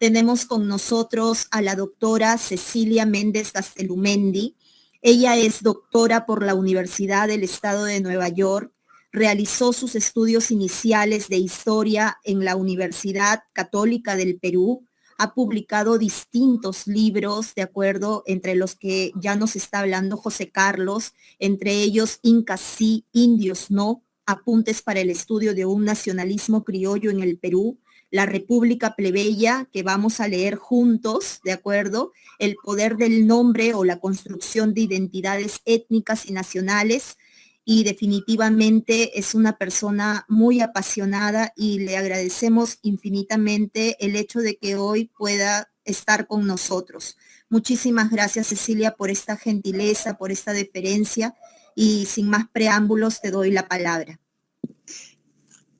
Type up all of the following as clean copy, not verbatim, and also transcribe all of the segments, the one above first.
Tenemos con nosotros a la doctora Cecilia Méndez Gastelumendi. Ella es doctora por la Universidad del Estado de Nueva York. Realizó sus estudios iniciales de historia en la Universidad Católica del Perú. Ha publicado distintos libros, de acuerdo, entre los que ya nos está hablando José Carlos, entre ellos Incas sí, Indios no, apuntes para el estudio de un nacionalismo criollo en el Perú, La República Plebeya, que vamos a leer juntos, ¿de acuerdo? El poder del nombre o la construcción de identidades étnicas y nacionales, y definitivamente es una persona muy apasionada y le agradecemos infinitamente el hecho de que hoy pueda estar con nosotros. Muchísimas gracias, Cecilia, por esta gentileza, por esta deferencia, y sin más preámbulos te doy la palabra.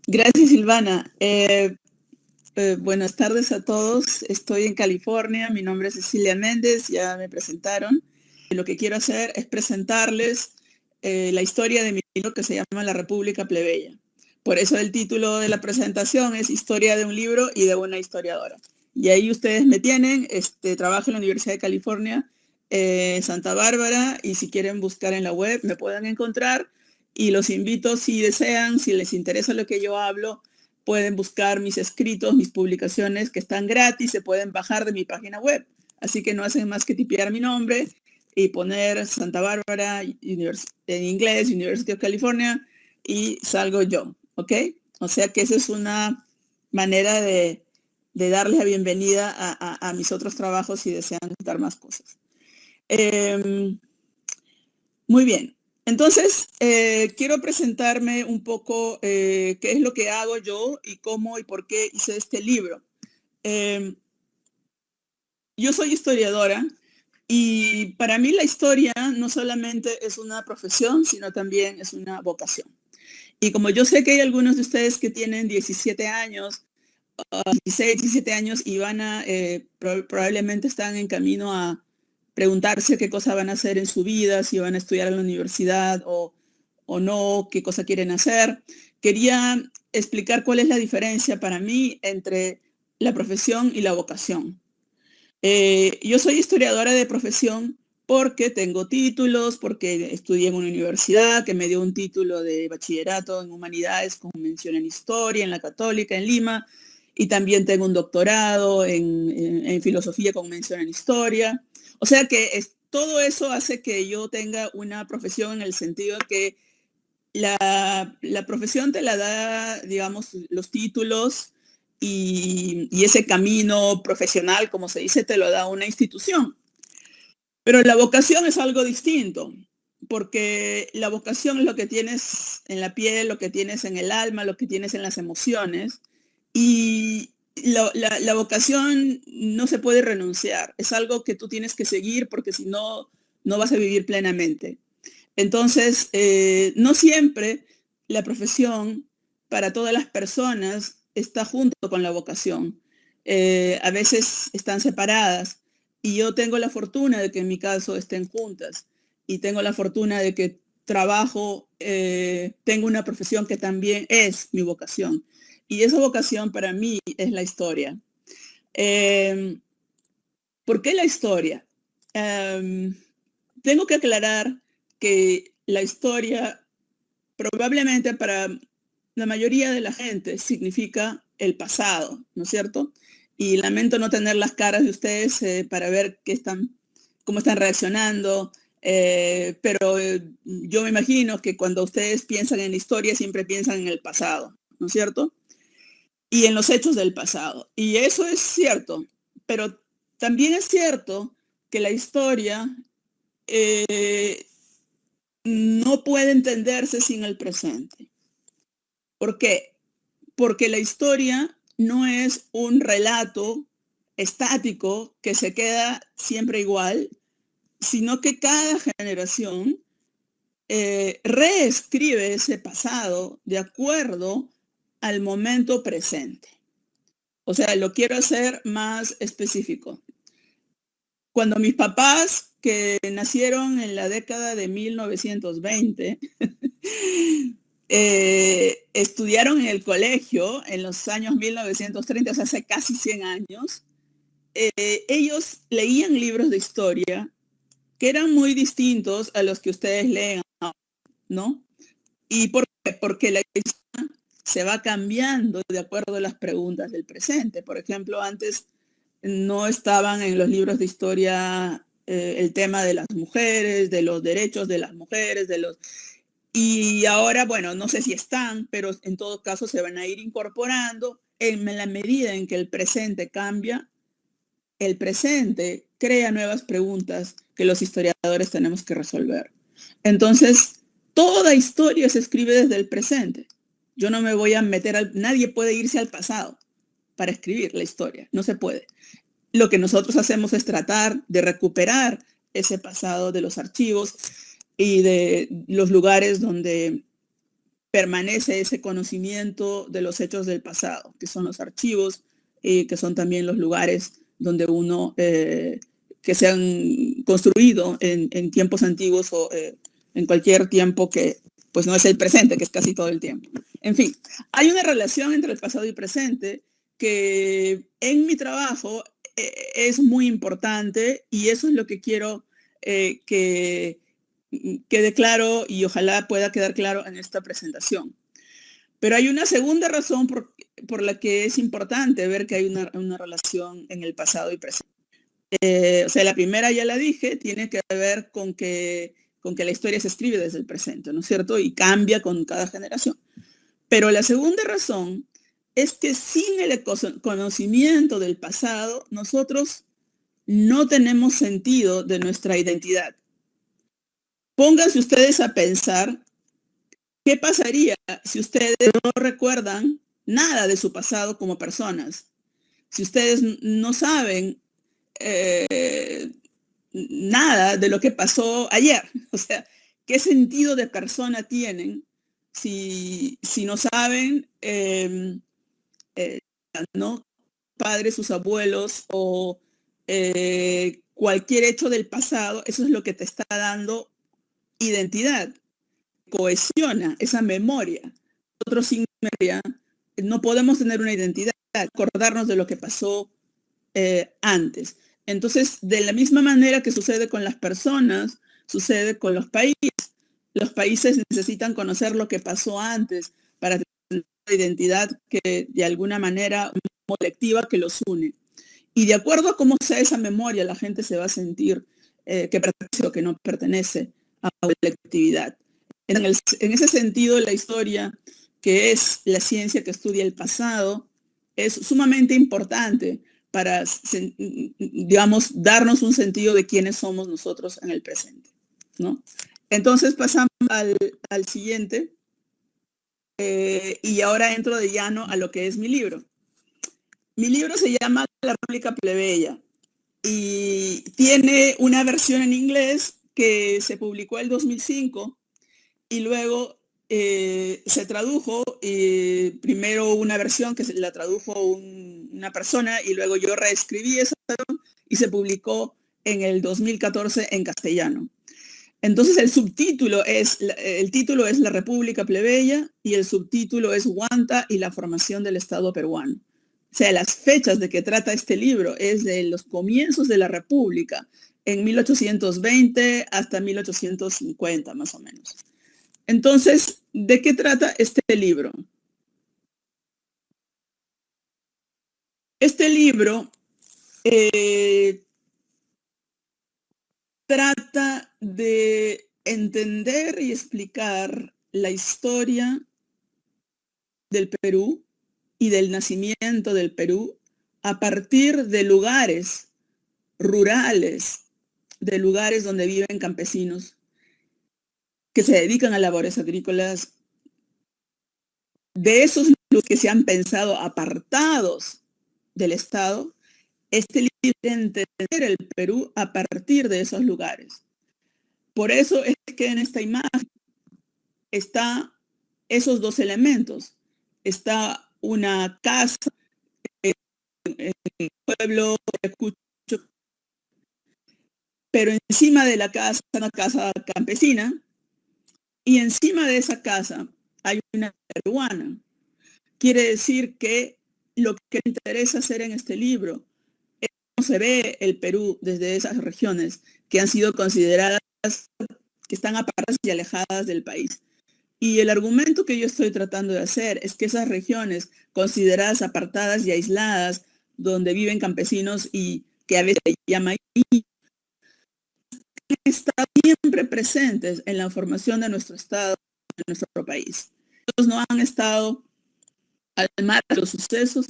Gracias, Silvana. Buenas tardes a todos. Estoy en California. Mi nombre es Cecilia Méndez, ya me presentaron. Lo que quiero hacer es presentarles la historia de mi libro que se llama La República Plebeya. Por eso el título de la presentación es Historia de un libro y de una historiadora. Y ahí ustedes me tienen. Trabajo en la Universidad de California, Santa Bárbara, y si quieren buscar en la web me pueden encontrar. Y los invito, si desean, si les interesa lo que yo hablo, pueden buscar mis escritos, mis publicaciones que están gratis, se pueden bajar de mi página web. Así que no hacen más que tipear mi nombre y poner Santa Bárbara en inglés, University of California, y salgo yo, ¿ok? O sea que esa es una manera de darles la bienvenida a mis otros trabajos si desean dar más cosas. Muy bien. Entonces, quiero presentarme un poco qué es lo que hago yo y cómo y por qué hice este libro. Yo soy historiadora y para mí la historia no solamente es una profesión, sino también es una vocación. Y como yo sé que hay algunos de ustedes que tienen 17 años, 16, 17 años y van a, probablemente están en camino a preguntarse qué cosa van a hacer en su vida, si van a estudiar en la universidad o no, qué cosa quieren hacer. Quería explicar cuál es la diferencia para mí entre la profesión y la vocación. Yo soy historiadora de profesión porque tengo títulos, porque estudié en una universidad que me dio un título de bachillerato en humanidades con mención en historia, en la Católica, en Lima, y también tengo un doctorado en filosofía con mención en historia. O sea que todo eso hace que yo tenga una profesión en el sentido de que la profesión te la da, digamos, los títulos y ese camino profesional, como se dice, te lo da una institución. Pero la vocación es algo distinto, porque la vocación es lo que tienes en la piel, lo que tienes en el alma, lo que tienes en las emociones. Y la vocación no se puede renunciar, es algo que tú tienes que seguir porque si no, no vas a vivir plenamente. Entonces, no siempre la profesión para todas las personas está junto con la vocación. A veces están separadas y yo tengo la fortuna de que en mi caso estén juntas y tengo la fortuna de que trabajo, tengo una profesión que también es mi vocación. Y esa vocación para mí es la historia. ¿Por qué la historia? Tengo que aclarar que la historia probablemente para la mayoría de la gente significa el pasado, ¿no es cierto? Y lamento no tener las caras de ustedes para ver cómo están reaccionando, pero yo me imagino que cuando ustedes piensan en la historia siempre piensan en el pasado, ¿no es cierto? Y en los hechos del pasado. Y eso es cierto, pero también es cierto que la historia no puede entenderse sin el presente. ¿Por qué? Porque la historia no es un relato estático que se queda siempre igual, sino que cada generación reescribe ese pasado de acuerdo al momento presente. O sea, lo quiero hacer más específico. Cuando mis papás, que nacieron en la década de 1920, estudiaron en el colegio en los años 1930, o sea, hace casi 100 años, ellos leían libros de historia que eran muy distintos a los que ustedes leen, ¿no? ¿Y por qué? Porque la historia se va cambiando de acuerdo a las preguntas del presente. Por ejemplo, antes no estaban en los libros de historia el tema de las mujeres, de los derechos de las mujeres, y ahora, bueno, no sé si están, pero en todo caso se van a ir incorporando en la medida en que el presente cambia. El presente crea nuevas preguntas que los historiadores tenemos que resolver. Entonces, toda historia se escribe desde el presente. Yo no me voy a meter, nadie puede irse al pasado para escribir la historia, no se puede. Lo que nosotros hacemos es tratar de recuperar ese pasado de los archivos y de los lugares donde permanece ese conocimiento de los hechos del pasado, que son los archivos y que son también los lugares donde uno, que se han construido en tiempos antiguos o en cualquier tiempo que pues no es el presente, que es casi todo el tiempo. En fin, hay una relación entre el pasado y presente que en mi trabajo es muy importante, y eso es lo que quiero que quede claro, y ojalá pueda quedar claro en esta presentación. Pero hay una segunda razón por la que es importante ver que hay una relación en el pasado y presente. O sea, la primera ya la dije, tiene que ver con que la historia se escribe desde el presente, ¿no es cierto? Y cambia con cada generación. Pero la segunda razón es que sin el conocimiento del pasado, nosotros no tenemos sentido de nuestra identidad. Pónganse ustedes a pensar qué pasaría si ustedes no recuerdan nada de su pasado como personas. Si ustedes no saben nada de lo que pasó ayer. O sea, ¿qué sentido de persona tienen si no saben, ¿no? Padres, sus abuelos o cualquier hecho del pasado? Eso es lo que te está dando identidad, cohesiona esa memoria. Nosotros sin memoria no podemos tener una identidad, acordarnos de lo que pasó antes. Entonces, de la misma manera que sucede con las personas, sucede con los países. Los países necesitan conocer lo que pasó antes para tener una identidad que de alguna manera colectiva que los une. Y de acuerdo a cómo sea esa memoria, la gente se va a sentir que pertenece o que no pertenece a la colectividad. En ese sentido, la historia, que es la ciencia que estudia el pasado, es sumamente importante para, digamos, darnos un sentido de quiénes somos nosotros en el presente, ¿no? Entonces pasamos al siguiente, y ahora entro de llano a lo que es mi libro. Mi libro se llama La República Plebeya y tiene una versión en inglés que se publicó en 2005 y luego se tradujo, primero una versión que la tradujo una persona y luego yo reescribí esa y se publicó en el 2014 en castellano. Entonces el título es La República Plebeya y el subtítulo es Huanta y la formación del Estado peruano. O sea, las fechas de que trata este libro es de los comienzos de la República, en 1820 hasta 1850 más o menos. Entonces, ¿de qué trata este libro? Este libro trata de entender y explicar la historia del Perú y del nacimiento del Perú a partir de lugares rurales, de lugares donde viven campesinos que se dedican a labores agrícolas, de esos lugares que se han pensado apartados del Estado. Este libro quiere entender el Perú a partir de esos lugares. Por eso es que en esta imagen está esos dos elementos. Está una casa en el pueblo de Cucho, pero encima de la casa, una casa campesina, y encima de esa casa hay una peruana. Quiere decir que lo que interesa hacer en este libro es se ve el Perú desde esas regiones que han sido consideradas, que están apartadas y alejadas del país. Y el argumento que yo estoy tratando de hacer es que esas regiones consideradas apartadas y aisladas, donde viven campesinos y que a veces se llaman, están siempre presentes en la formación de nuestro Estado, de nuestro país. Ellos no han estado al margen de los sucesos,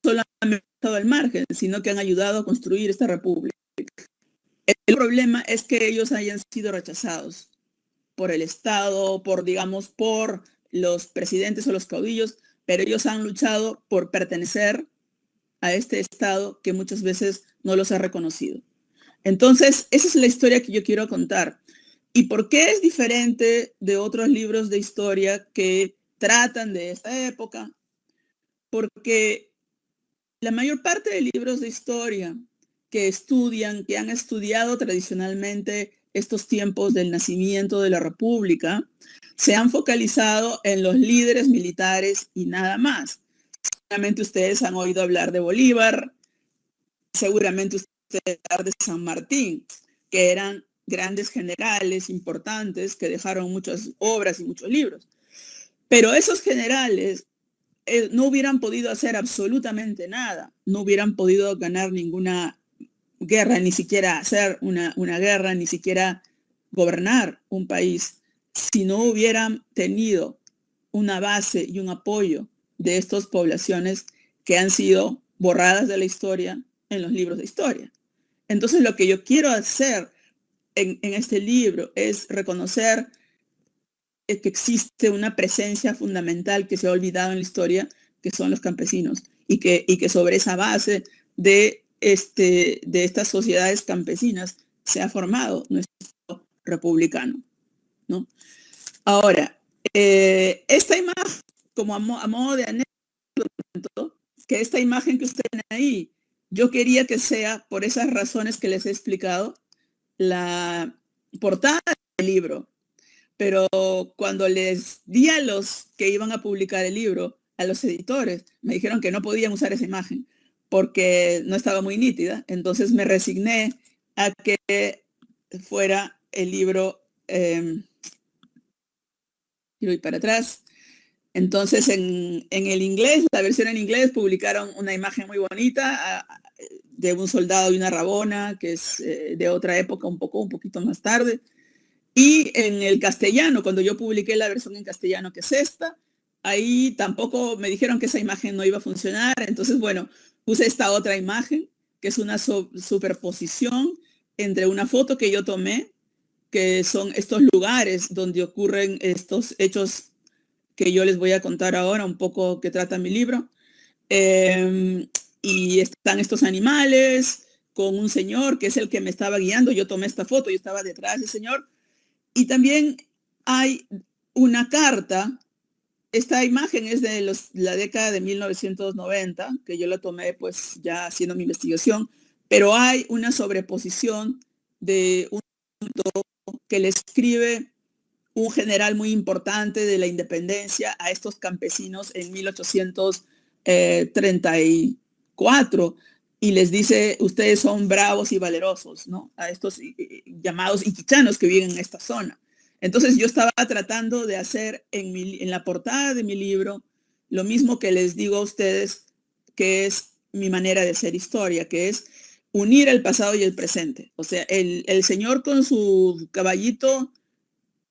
solamente han estado al margen, sino que han ayudado a construir esta república. El problema es que ellos hayan sido rechazados por el Estado, por los presidentes o los caudillos, pero ellos han luchado por pertenecer a este Estado que muchas veces no los ha reconocido. Entonces, esa es la historia que yo quiero contar. ¿Y por qué es diferente de otros libros de historia que tratan de esta época? Porque la mayor parte de libros de historia que han estudiado tradicionalmente estos tiempos del nacimiento de la República, se han focalizado en los líderes militares y nada más. Seguramente ustedes han oído hablar de Bolívar, seguramente ustedes han oído de San Martín, que eran grandes generales importantes que dejaron muchas obras y muchos libros. Pero esos generales no hubieran podido hacer absolutamente nada, no hubieran podido ganar ninguna guerra, ni siquiera hacer una guerra, ni siquiera gobernar un país, si no hubieran tenido una base y un apoyo de estas poblaciones que han sido borradas de la historia en los libros de historia. Entonces, lo que yo quiero hacer en este libro es reconocer que existe una presencia fundamental que se ha olvidado en la historia, que son los campesinos, y que sobre esa base de estas sociedades campesinas se ha formado nuestro Estado republicano, ¿no? Ahora, esta imagen, como a modo de anécdota, que esta imagen que ustedes ven ahí, yo quería que sea, por esas razones que les he explicado, la portada del libro. Pero cuando les di a los que iban a publicar el libro, a los editores, me dijeron que no podían usar esa imagen porque no estaba muy nítida. Entonces me resigné a que fuera el libro, quiero ir para atrás. Entonces en el inglés, la versión en inglés, publicaron una imagen muy bonita de un soldado y una rabona, que es de otra época, un poquito más tarde. Y en el castellano, cuando yo publiqué la versión en castellano, que es esta, ahí tampoco me dijeron que esa imagen no iba a funcionar. Entonces, bueno, puse esta otra imagen, que es una superposición entre una foto que yo tomé, que son estos lugares donde ocurren estos hechos que yo les voy a contar ahora, un poco que trata mi libro. Y están estos animales con un señor que es el que me estaba guiando. Yo tomé esta foto, yo estaba detrás del señor. Y también hay una carta. Esta imagen es de la década de 1990, que yo la tomé pues ya haciendo mi investigación, pero hay una sobreposición de un que le escribe un general muy importante de la independencia a estos campesinos en 1834 y les dice, ustedes son bravos y valerosos, ¿no? A estos llamados iquichanos que viven en esta zona. Entonces yo estaba tratando de hacer en la portada de mi libro lo mismo que les digo a ustedes, que es mi manera de hacer historia, que es unir el pasado y el presente. O sea, el señor con su caballito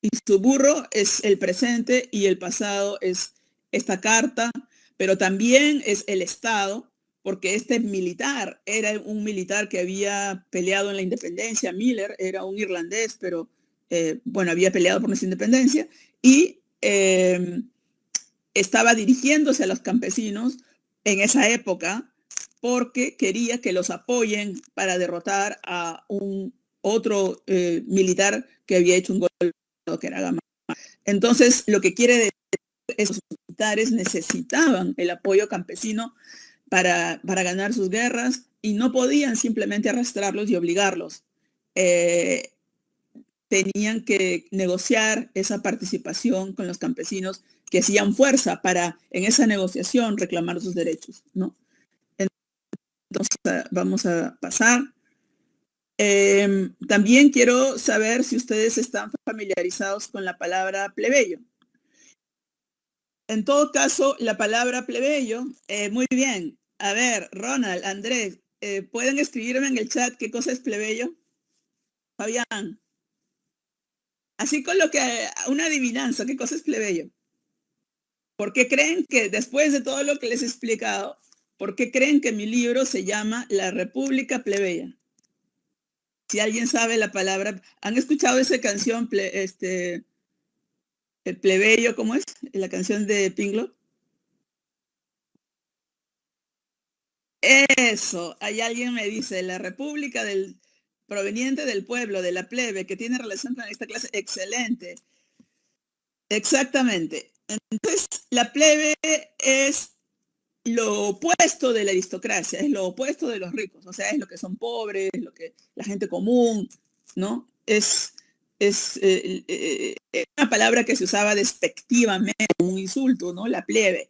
y su burro es el presente y el pasado es esta carta, pero también es el Estado, porque este militar era un militar que había peleado en la independencia. Miller era un irlandés, pero bueno, había peleado por nuestra independencia y estaba dirigiéndose a los campesinos en esa época porque quería que los apoyen para derrotar a un otro militar que había hecho un golpe que era Gamarra. Entonces, lo que quiere decir es que los militares necesitaban el apoyo campesino para ganar sus guerras y no podían simplemente arrastrarlos y obligarlos. Tenían que negociar esa participación con los campesinos que hacían fuerza para, en esa negociación, reclamar sus derechos, ¿no? vamos a pasar. También quiero saber si ustedes están familiarizados con la palabra plebeyo. En todo caso, la palabra plebeyo, muy bien. A ver, Ronald, Andrés, ¿pueden escribirme en el chat qué cosa es plebeyo? Fabián. Así con lo que, una adivinanza, ¿qué cosa es plebeyo? ¿Por qué creen que, después de todo lo que les he explicado, por qué creen que mi libro se llama La República Plebeya? Si alguien sabe la palabra, ¿han escuchado esa canción, el plebeyo, cómo es? La canción de Pinglo. Eso, hay alguien me dice, la República proveniente del pueblo, de la plebe, que tiene relación con esta clase. Excelente. Exactamente. Entonces, la plebe es lo opuesto de la aristocracia, es lo opuesto de los ricos, o sea, es lo que son pobres, lo que la gente común, ¿no? Es una palabra que se usaba despectivamente, un insulto, ¿no? La plebe,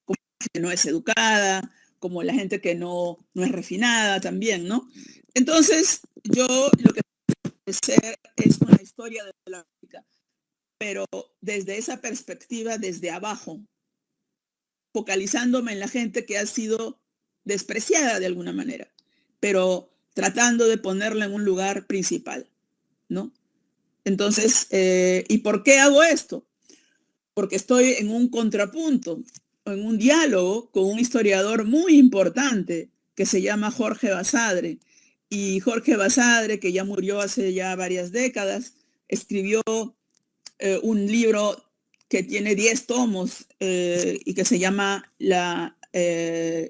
como la gente que no es educada, como la gente que no es refinada también, ¿no? Entonces, yo lo que hacer es una historia de la África, pero desde esa perspectiva, desde abajo, focalizándome en la gente que ha sido despreciada de alguna manera, pero tratando de ponerla en un lugar principal, ¿no? Entonces, ¿y por qué hago esto? Porque estoy en un contrapunto, en un diálogo con un historiador muy importante que se llama Jorge Basadre. Y Jorge Basadre, que ya murió hace ya varias décadas, escribió un libro que tiene 10 tomos y que se llama La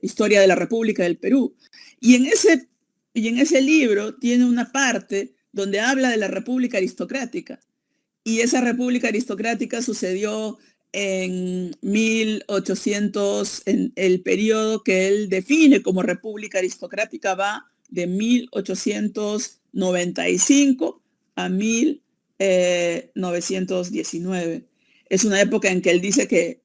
Historia de la República del Perú. Y en ese libro tiene una parte donde habla de la República Aristocrática. Y esa República Aristocrática sucedió en 1800, en el periodo que él define como República Aristocrática va de 1895 a 1919. Es una época en que él dice que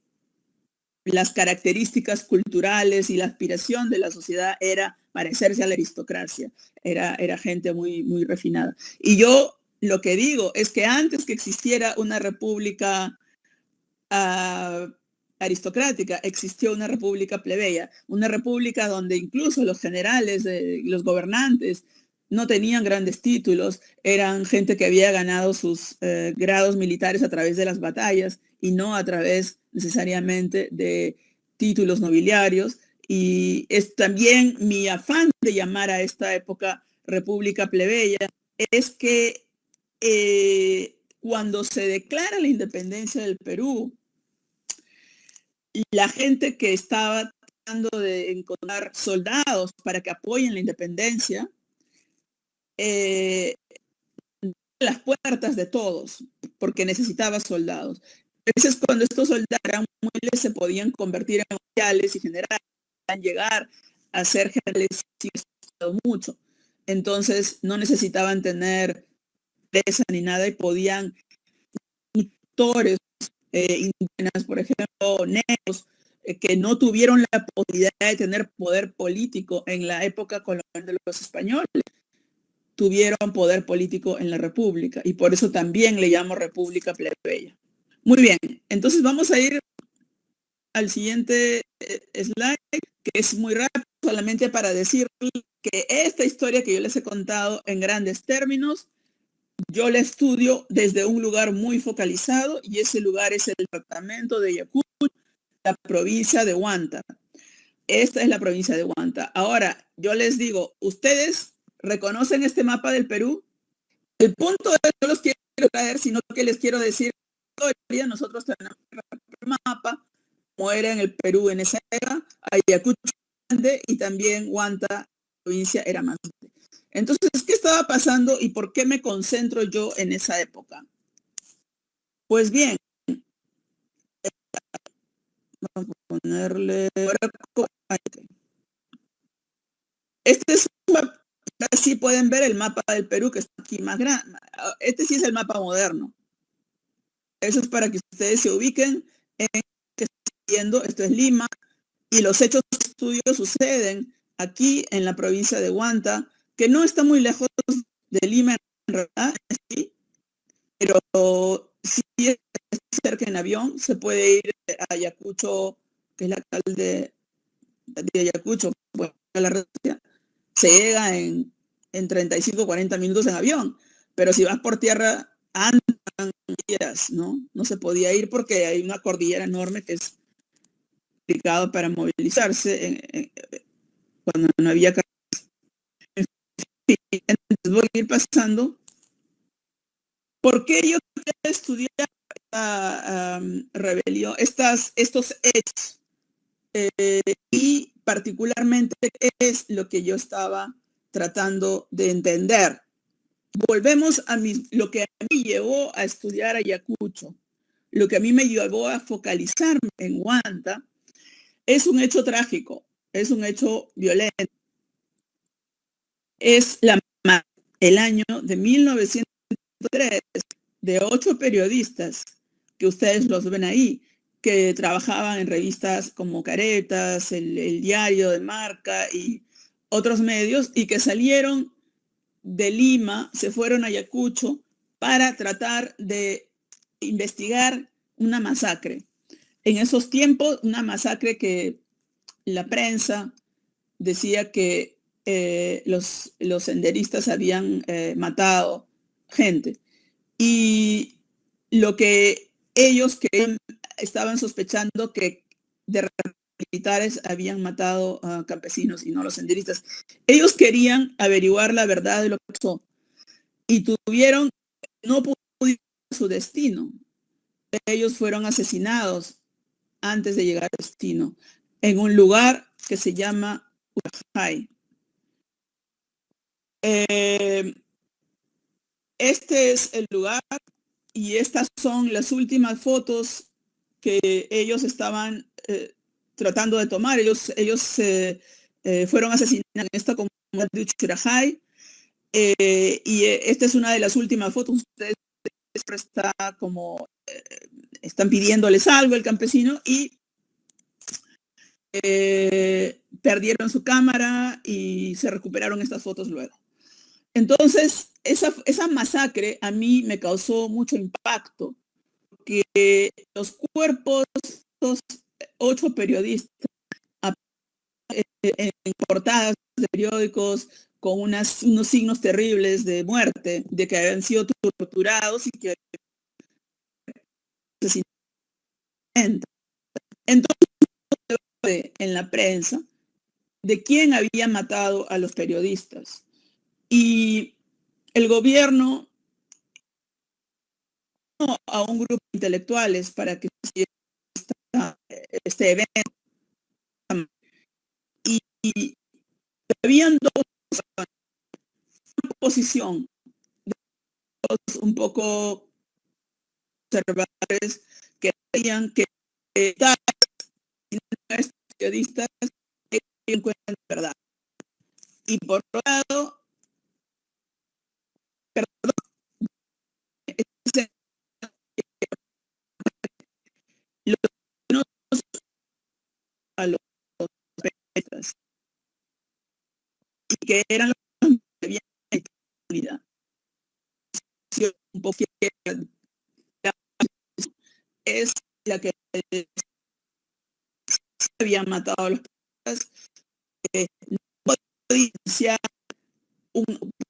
las características culturales y la aspiración de la sociedad era parecerse a la aristocracia, era gente muy, muy refinada. Y yo lo que digo es que antes que existiera una república aristocrática, existió una república plebeya, una república donde incluso los generales, los gobernantes, no tenían grandes títulos, eran gente que había ganado sus grados militares a través de las batallas y no a través necesariamente de títulos nobiliarios. Y es también mi afán de llamar a esta época república plebeya, es que cuando se declara la independencia del Perú, la gente que estaba tratando de encontrar soldados para que apoyen la independencia, las puertas de todos, porque necesitaba soldados. A veces cuando estos soldados eran humildes se podían convertir en oficiales y generales, llegar a ser generales mucho. Entonces no necesitaban tener presa ni nada y podían autores indígenas, por ejemplo, negros, que no tuvieron la posibilidad de tener poder político en la época colonial de los españoles, tuvieron poder político en la República y por eso también le llamo República Plebeya. Muy bien, entonces vamos a ir al siguiente slide, que es muy rápido, solamente para decir que esta historia que yo les he contado en grandes términos, yo la estudio desde un lugar muy focalizado y ese lugar es el departamento de Yacuy, la provincia de Huanta. Esta es la provincia de Huanta. Ahora, yo les digo, ¿ustedes reconocen este mapa del Perú? El punto es, no los quiero traer, sino que les quiero decir, nosotros tenemos el mapa, como era en el Perú en esa época, Ayacucho grande y también Huanta, provincia, era más grande. Entonces, ¿qué estaba pasando y por qué me concentro yo en esa época? Pues bien, vamos a ponerle... Este es un mapa, así pueden ver el mapa del Perú que está aquí más grande. Este sí es el mapa moderno. Eso es para que ustedes se ubiquen en que estoy viendo. Esto es Lima y los hechos de estudio suceden aquí en la provincia de Huanta, que no está muy lejos de Lima, en realidad, sí, pero si es cerca en avión, se puede ir a Ayacucho, que es la capital de Ayacucho, bueno, a la Rusia, se llega en 35, 40 minutos en avión, pero si vas por tierra, andan días, ¿no? No se podía ir porque hay una cordillera enorme que es complicado para movilizarse cuando no había carreteras. Entonces voy a ir pasando. ¿Por qué yo quería estudiar esta rebelión, estos hechos? Y particularmente qué es lo que yo estaba tratando de entender. Volvemos a lo que a mí llevó a estudiar Ayacucho, lo que a mí me llevó a focalizarme en Huanta, es un hecho trágico, es un hecho violento. Es el año de 1903 de 8 periodistas, que ustedes los ven ahí, que trabajaban en revistas como Caretas, el Diario de Marca y otros medios, y que salieron de Lima, se fueron a Ayacucho para tratar de investigar una masacre. En esos tiempos, una masacre que la prensa decía que los senderistas habían matado gente. Y lo que ellos estaban sospechando que de militares habían matado a campesinos y no a los senderistas. Ellos querían averiguar la verdad de lo que pasó y no pudieron su destino. Ellos fueron asesinados antes de llegar al destino en un lugar que se llama Urajay. Este es el lugar y estas son las últimas fotos que ellos estaban tratando de tomar. Ellos fueron asesinados en esta comunidad de Uchirajay y esta es una de las últimas fotos. Ustedes está como están pidiéndoles algo el campesino y perdieron su cámara y se recuperaron estas fotos luego. Entonces, esa masacre a mí me causó mucho impacto, porque los cuerpos de estos 8 periodistas en portadas de periódicos con unos signos terribles de muerte, de que habían sido torturados y que entonces en la prensa de quién había matado a los periodistas. Y el gobierno a un grupo de intelectuales para que este evento. Y habían dos posición un poco conservadores que decían que los periodistas encuentran verdad. Y por otro lado, a los periodistas y que eran los que habían en comunidad. Un poco es la que habían matado a los periodistas. No podía iniciar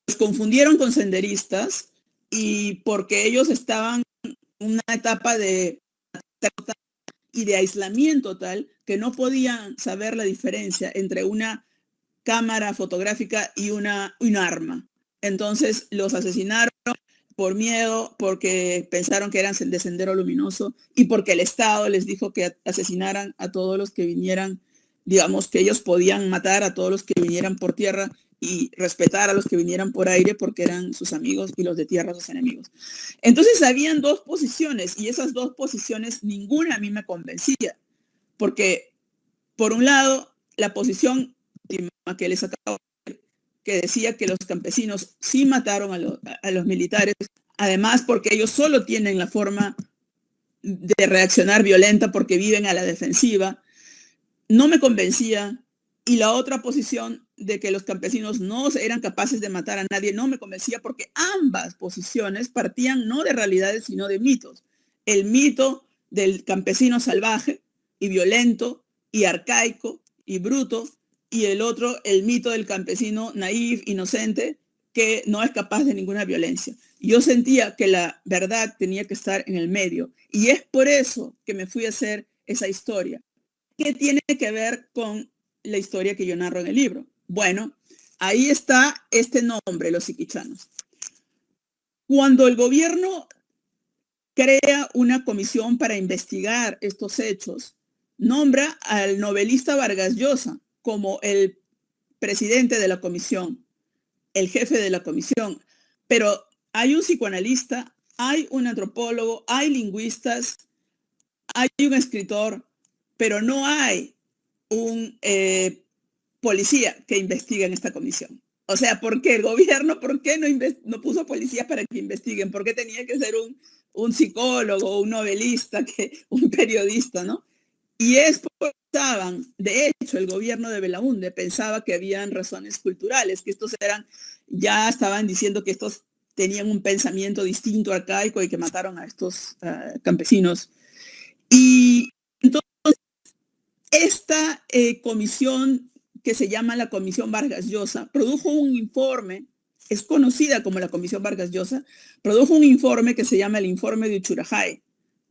pues confundieron con senderistas y porque ellos estaban en una etapa de aislamiento tal que no podían saber la diferencia entre una cámara fotográfica y un arma. Entonces los asesinaron por miedo, porque pensaron que eran de Sendero Luminoso y porque el Estado les dijo que asesinaran a todos los que vinieran, digamos que ellos podían matar a todos los que vinieran por tierra y respetar a los que vinieran por aire porque eran sus amigos y los de tierra sus enemigos. Entonces habían dos posiciones y esas dos posiciones ninguna a mí me convencía, porque por un lado la posición que les acabo de decir, que decía que los campesinos sí mataron a los militares, además porque ellos solo tienen la forma de reaccionar violenta porque viven a la defensiva, no me convencía y la otra posición de que los campesinos no eran capaces de matar a nadie no me convencía, porque ambas posiciones partían no de realidades sino de mitos. El mito del campesino salvaje y violento y arcaico y bruto, y el otro, el mito del campesino naïf, inocente, que no es capaz de ninguna violencia. Yo sentía que la verdad tenía que estar en el medio, y es por eso que me fui a hacer esa historia. ¿Qué tiene que ver con la historia que yo narro en el libro? Bueno, ahí está este nombre, los iquichanos. Cuando el gobierno crea una comisión para investigar estos hechos, nombra al novelista Vargas Llosa como el presidente de la comisión, el jefe de la comisión, pero hay un psicoanalista, hay un antropólogo, hay lingüistas, hay un escritor, pero no hay un policía que investigue en esta comisión. O sea, ¿por qué el gobierno, por qué no puso policías para que investiguen? ¿Por qué tenía que ser un psicólogo, un novelista, un periodista, ¿no? Y es porque pensaban, de hecho, el gobierno de Belaúnde pensaba que habían razones culturales, que estos ya estaban diciendo que estos tenían un pensamiento distinto, arcaico, y que mataron a estos campesinos. Y entonces, esta comisión, que se llama la Comisión Vargas Llosa, produjo un informe, es conocida como la Comisión Vargas Llosa, produjo un informe que se llama el Informe de Uchurajay,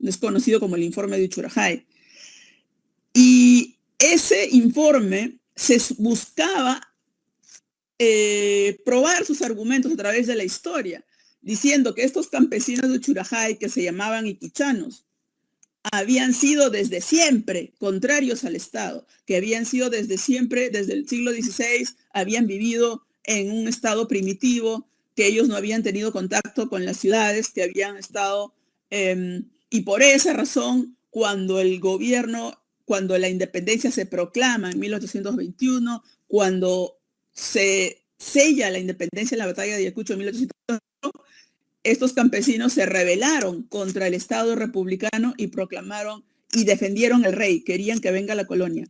es conocido como el Informe de Uchurajay. Y ese informe se buscaba probar sus argumentos a través de la historia, diciendo que estos campesinos de Uchurajay, que se llamaban iquichanos, habían sido desde siempre contrarios al Estado, que habían sido desde siempre, desde el siglo XVI, habían vivido en un estado primitivo, que ellos no habían tenido contacto con las ciudades, que habían estado, y por esa razón, cuando el gobierno, cuando la independencia se proclama en 1821, cuando se sella la independencia en la batalla de Ayacucho en 1821, estos campesinos se rebelaron contra el Estado republicano y proclamaron y defendieron al rey, querían que venga la colonia.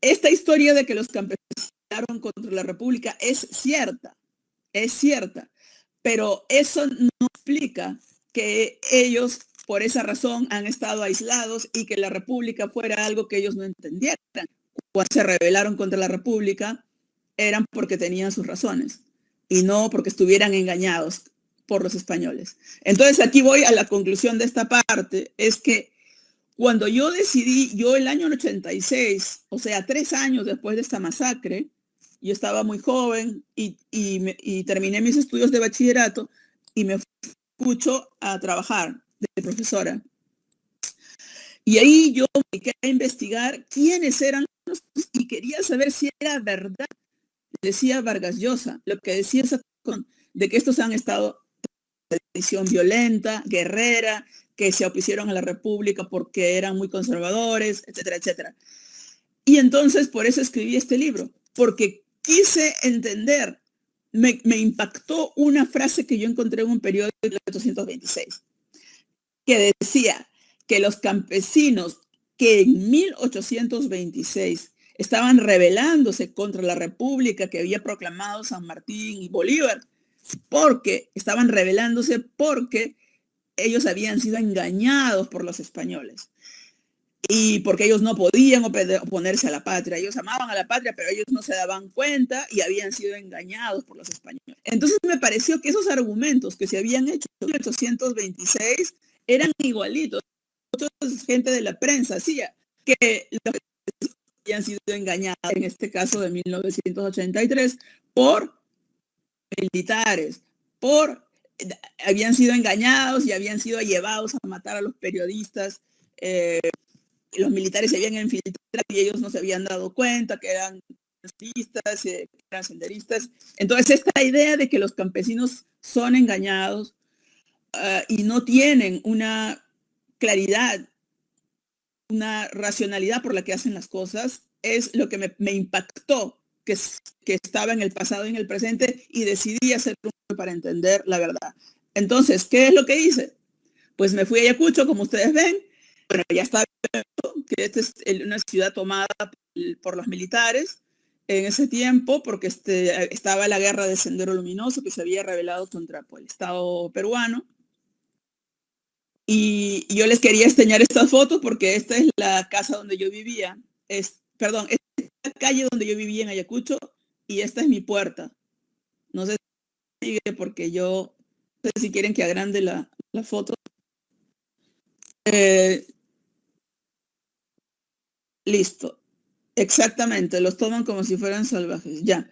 Esta historia de que los campesinos se rebelaron contra la república es cierta, pero eso no explica que ellos por esa razón han estado aislados y que la república fuera algo que ellos no entendieran. Cuando se rebelaron contra la república eran porque tenían sus razones y no porque estuvieran engañados por los españoles. Entonces aquí voy a la conclusión de esta parte, es que cuando yo decidí, yo el año 86, o sea, 3 años después de esta masacre, yo estaba muy joven y terminé mis estudios de bachillerato y me escucho a trabajar de profesora. Y ahí yo me dediqué a investigar quiénes eran los, y quería saber si era verdad, decía Vargas Llosa, lo que decía esa de que estos han estado tradición violenta, guerrera, que se opusieron a la república porque eran muy conservadores, etcétera, etcétera. Y entonces por eso escribí este libro, porque quise entender, me impactó una frase que yo encontré en un periódico de 1826, que decía que los campesinos que en 1826 estaban rebelándose contra la república que había proclamado San Martín y Bolívar, porque estaban rebelándose porque ellos habían sido engañados por los españoles y porque ellos no podían oponerse a la patria. Ellos amaban a la patria, pero ellos no se daban cuenta y habían sido engañados por los españoles. Entonces me pareció que esos argumentos que se habían hecho en 1826 eran igualitos. Mucha gente de la prensa decía que los habían sido engañados, en este caso de 1983, por militares, habían sido engañados y habían sido llevados a matar a los periodistas. Los militares se habían infiltrado y ellos no se habían dado cuenta que eran senderistas, eran senderistas. Entonces esta idea de que los campesinos son engañados y no tienen una claridad, una racionalidad por la que hacen las cosas, es lo que me impactó, que estaba en el pasado y en el presente, y decidí hacer un libro para entender la verdad. Entonces, ¿qué es lo que hice? Pues me fui a Ayacucho, como ustedes ven. Bueno, ya estaba que esta es una ciudad tomada por los militares en ese tiempo, porque estaba la guerra de Sendero Luminoso que se había rebelado contra el Estado peruano. Y yo les quería enseñar estas fotos porque esta es la casa donde yo vivía. Perdón, esta es la calle donde yo vivía en Ayacucho y esta es mi puerta. No sé si sigue porque yo, no sé si quieren que agrande la foto. Listo. Exactamente, los toman como si fueran salvajes. Ya,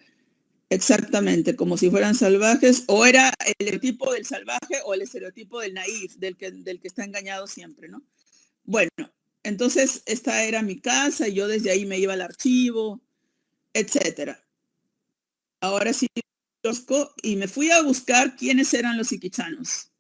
exactamente, como si fueran salvajes. O era el estereotipo del salvaje o el estereotipo del naif, del que está engañado siempre, ¿no? Bueno, entonces esta era mi casa y yo desde ahí me iba al archivo, etcétera. Ahora sí, y me fui a buscar quiénes eran los iquichanos.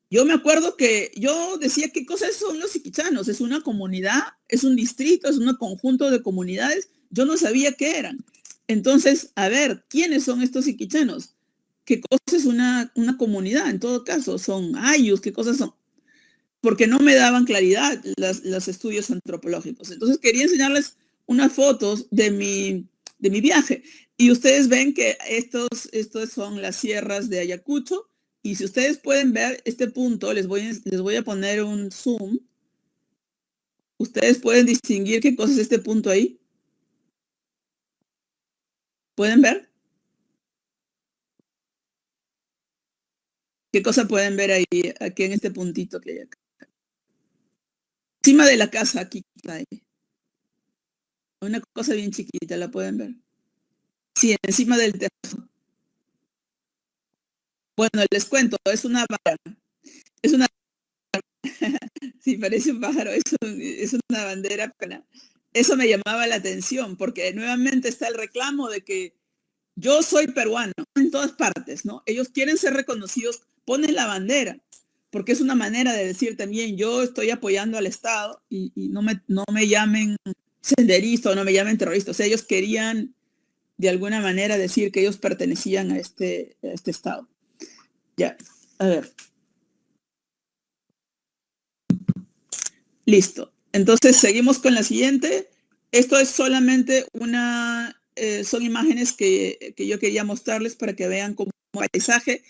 Yo me acuerdo que yo decía, ¿qué cosas son los iquichanos? ¿Es una comunidad? ¿Es un distrito? ¿Es un conjunto de comunidades? Yo no sabía qué eran. Entonces, a ver, ¿quiénes son estos iquichanos? ¿Qué cosa es una comunidad? En todo caso, ¿son ayus? ¿Qué cosas son? Porque no me daban claridad los estudios antropológicos. Entonces quería enseñarles unas fotos de mi viaje. Y ustedes ven que estos son las sierras de Ayacucho. Y si ustedes pueden ver este punto, les voy a poner un zoom. Ustedes pueden distinguir qué cosa es este punto ahí. ¿Pueden ver? ¿Qué cosa pueden ver ahí, aquí en este puntito que hay acá? Encima de la casa, aquí está ahí. Una cosa bien chiquita, ¿la pueden ver? Sí, encima del techo. Bueno, les cuento, es una vara. Es una, sí, parece un pájaro, es una bandera. Eso me llamaba la atención, porque nuevamente está el reclamo de que yo soy peruano en todas partes, ¿no? Ellos quieren ser reconocidos, ponen la bandera, porque es una manera de decir también, yo estoy apoyando al Estado y no me llamen senderista o no me llamen terrorista. O sea, ellos querían de alguna manera decir que ellos pertenecían a este Estado. Ya, a ver. Listo. Entonces seguimos con la siguiente. Esto es solamente son imágenes que yo quería mostrarles para que vean como paisaje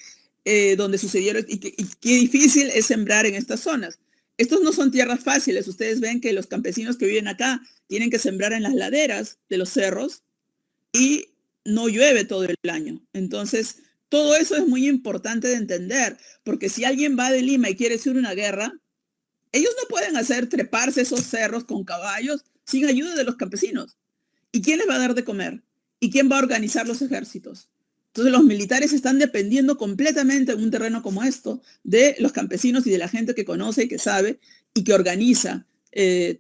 donde sucedieron y qué difícil es sembrar en estas zonas. Estos no son tierras fáciles. Ustedes ven que los campesinos que viven acá tienen que sembrar en las laderas de los cerros y no llueve todo el año. Entonces, todo eso es muy importante de entender, porque si alguien va de Lima y quiere hacer una guerra, ellos no pueden hacer treparse esos cerros con caballos sin ayuda de los campesinos. ¿Y quién les va a dar de comer? ¿Y quién va a organizar los ejércitos? Entonces los militares están dependiendo completamente en un terreno como esto de los campesinos y de la gente que conoce y que sabe y que organiza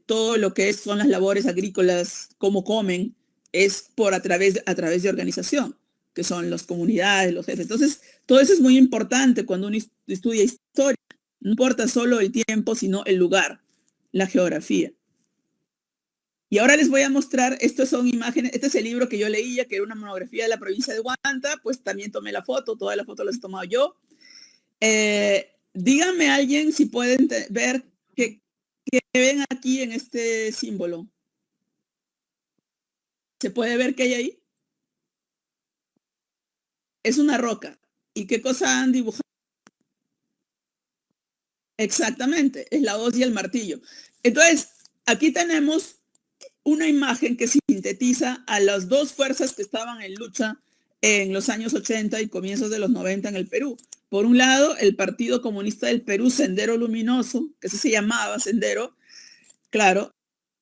todo lo que son las labores agrícolas, cómo comen, es a través de organización, que son las comunidades, los jefes. Entonces todo eso es muy importante cuando uno estudia historia. No importa solo el tiempo, sino el lugar, la geografía. Y ahora les voy a mostrar, estas son imágenes, este es el libro que yo leía, que era una monografía de la provincia de Huanta, pues también tomé la foto, todas las fotos las he tomado yo. Díganme alguien si pueden ver qué ven aquí en este símbolo. ¿Se puede ver qué hay ahí? Es una roca. ¿Y qué cosa han dibujado? Exactamente, es la hoz y el martillo. Entonces, aquí tenemos una imagen que sintetiza a las dos fuerzas que estaban en lucha en los años 80 y comienzos de los 90 en el Perú. Por un lado, el Partido Comunista del Perú, Sendero Luminoso, que así se llamaba Sendero, claro.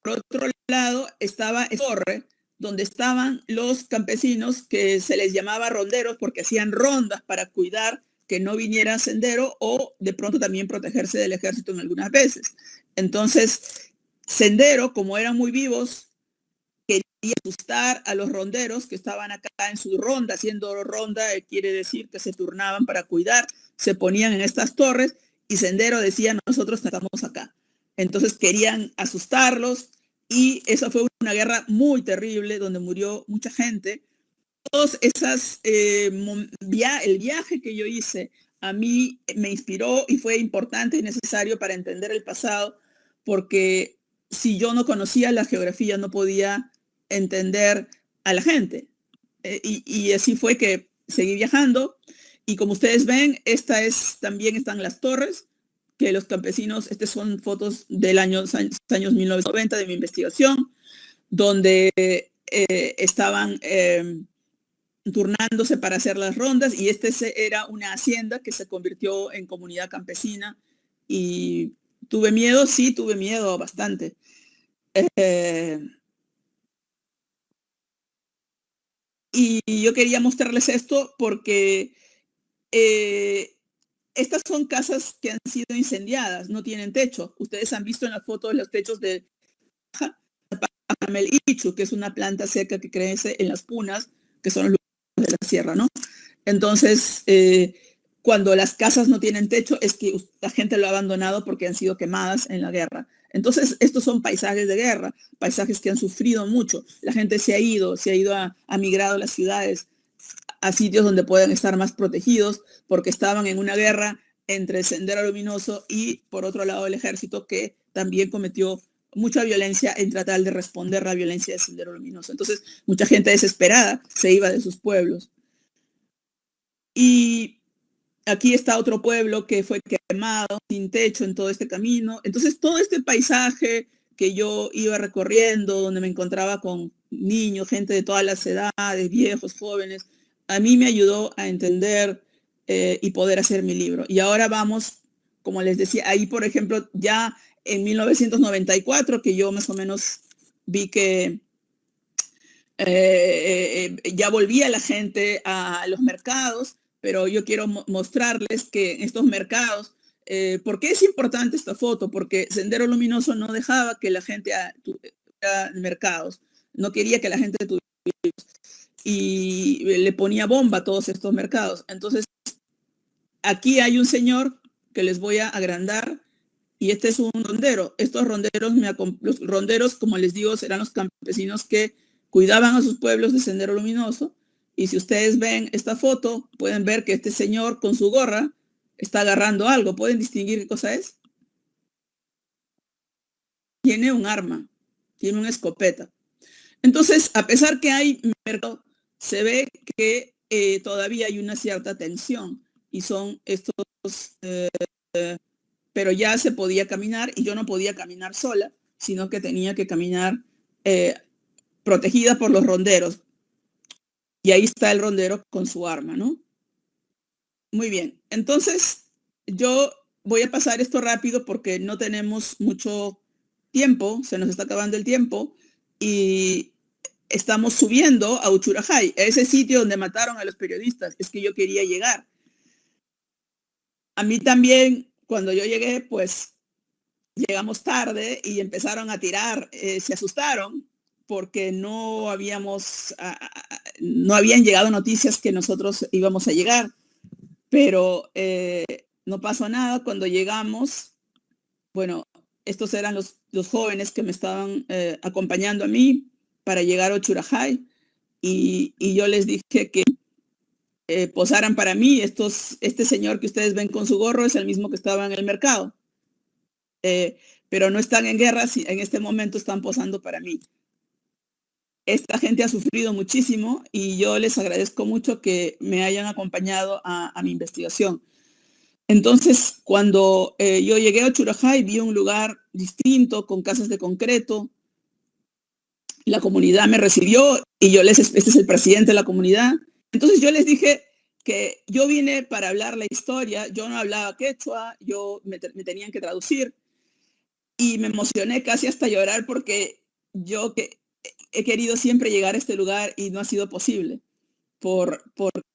Por otro lado, estaba Torre, donde estaban los campesinos que se les llamaba ronderos porque hacían rondas para cuidar que no viniera Sendero o de pronto también protegerse del ejército en algunas veces. Entonces, Sendero, como eran muy vivos, quería asustar a los ronderos que estaban acá en su ronda. Haciendo ronda quiere decir que se turnaban para cuidar, se ponían en estas torres y Sendero decía, nosotros estamos acá. Entonces querían asustarlos y esa fue una guerra muy terrible donde murió mucha gente. Todos esas, el viaje que yo hice a mí me inspiró y fue importante y necesario para entender el pasado, porque si yo no conocía la geografía, no podía entender a la gente. Y así fue que seguí viajando. Y como ustedes ven, también están las torres, que los campesinos, estas son fotos del años 1990 de mi investigación, donde estaban turnándose para hacer las rondas, y era una hacienda que se convirtió en comunidad campesina. Y tuve miedo, sí, tuve miedo bastante. Y yo quería mostrarles esto porque estas son casas que han sido incendiadas, no tienen techo. Ustedes han visto en las fotos los techos de Ichu, que es una planta seca que crece en las punas, que son los lugares de la sierra, ¿no? Entonces, cuando las casas no tienen techo, es que la gente lo ha abandonado porque han sido quemadas en la guerra. Entonces, estos son paisajes de guerra, paisajes que han sufrido mucho. La gente se ha ido ha migrado a las ciudades, a sitios donde puedan estar más protegidos, porque estaban en una guerra entre el Sendero Luminoso y, por otro lado, el ejército, que también cometió mucha violencia en tratar de responder a la violencia del Sendero Luminoso. Entonces, mucha gente desesperada se iba de sus pueblos. Y aquí está otro pueblo que fue quemado, sin techo en todo este camino. Entonces, todo este paisaje que yo iba recorriendo, donde me encontraba con niños, gente de todas las edades, viejos, jóvenes, a mí me ayudó a entender y poder hacer mi libro. Y ahora vamos, como les decía, ahí, por ejemplo, ya en 1994, que yo más o menos vi que ya volvía la gente a los mercados, pero yo quiero mostrarles que en estos mercados, ¿por qué es importante esta foto? Porque Sendero Luminoso no dejaba que la gente tuviera mercados, no quería que la gente tuviera, y le ponía bomba a todos estos mercados. Entonces, aquí hay un señor que les voy a agrandar, y este es un rondero. Estos ronderos, los ronderos, como les digo, serán los campesinos que cuidaban a sus pueblos de Sendero Luminoso. Y si ustedes ven esta foto, pueden ver que este señor con su gorra está agarrando algo. ¿Pueden distinguir qué cosa es? Tiene un arma, tiene una escopeta. Entonces, a pesar que hay mercado, se ve que todavía hay una cierta tensión, y son estos, pero ya se podía caminar, y yo no podía caminar sola, sino que tenía que caminar protegida por los ronderos. Y ahí está el rondero con su arma, ¿no? Muy bien. Entonces, yo voy a pasar esto rápido porque no tenemos mucho tiempo, se nos está acabando el tiempo, y estamos subiendo a Uchurajay, a ese sitio donde mataron a los periodistas. Es que yo quería llegar. A mí también, cuando yo llegué, pues llegamos tarde y empezaron a tirar, se asustaron porque no habían llegado noticias que nosotros íbamos a llegar, pero no pasó nada. Cuando llegamos, bueno, estos eran los jóvenes que me estaban acompañando a mí para llegar a Ochurajay, y yo les dije que posaran para mí. Este señor que ustedes ven con su gorro es el mismo que estaba en el mercado. Pero no están en guerra, en este momento están posando para mí. Esta gente ha sufrido muchísimo y yo les agradezco mucho que me hayan acompañado a mi investigación. Entonces, cuando yo llegué a Ochurajay, vi un lugar distinto, con casas de concreto. La comunidad me recibió y este es el presidente de la comunidad. Entonces yo les dije que yo vine para hablar la historia, yo no hablaba quechua, me tenían que traducir. Y me emocioné casi hasta llorar porque yo he querido siempre llegar a este lugar y no ha sido posible porque,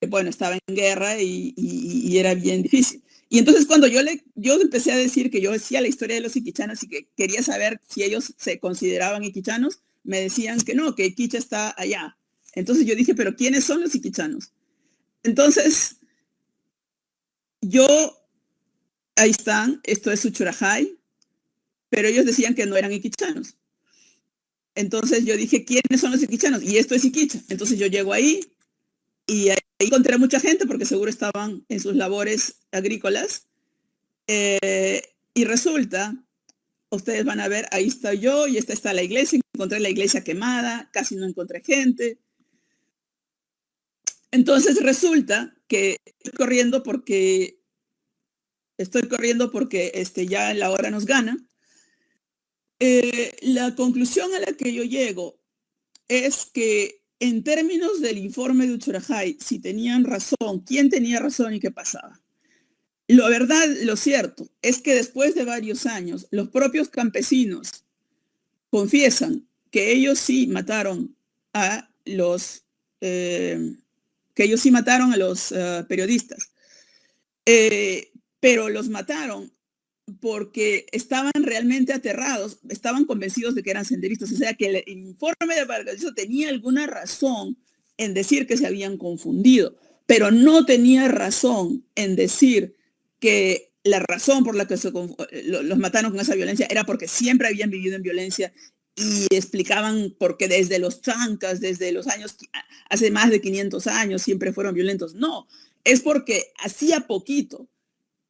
bueno, estaba en guerra y era bien difícil. Y entonces cuando yo empecé a decir que yo decía la historia de los iquichanos y que quería saber si ellos se consideraban iquichanos, me decían que no, que Iquicha está allá. Entonces yo dije, pero ¿quiénes son los iquichanos? Entonces, ahí están, esto es Uchurajay, pero ellos decían que no eran iquichanos. Entonces yo dije, ¿quiénes son los iquichanos? Y esto es Iquicha. Entonces yo llego ahí y ahí encontré mucha gente porque seguro estaban en sus labores agrícolas. Y resulta ustedes van a ver, ahí está yo y esta está la iglesia, encontré la iglesia quemada, casi no encontré gente. Entonces resulta que estoy corriendo porque ya la hora nos gana. La conclusión a la que yo llego es que en términos del informe de Uchurajay, si tenían razón, quién tenía razón y qué pasaba. La verdad, lo cierto, es que después de varios años, los propios campesinos confiesan que ellos sí mataron a los periodistas, pero los mataron porque estaban realmente aterrados, estaban convencidos de que eran senderistas, o sea que el informe de Valparaíso tenía alguna razón en decir que se habían confundido, pero no tenía razón en decir que la razón por la que los mataron con esa violencia era porque siempre habían vivido en violencia, y explicaban por qué desde los chancas, desde los años, hace más de 500 años, siempre fueron violentos. No, es porque hacía poquito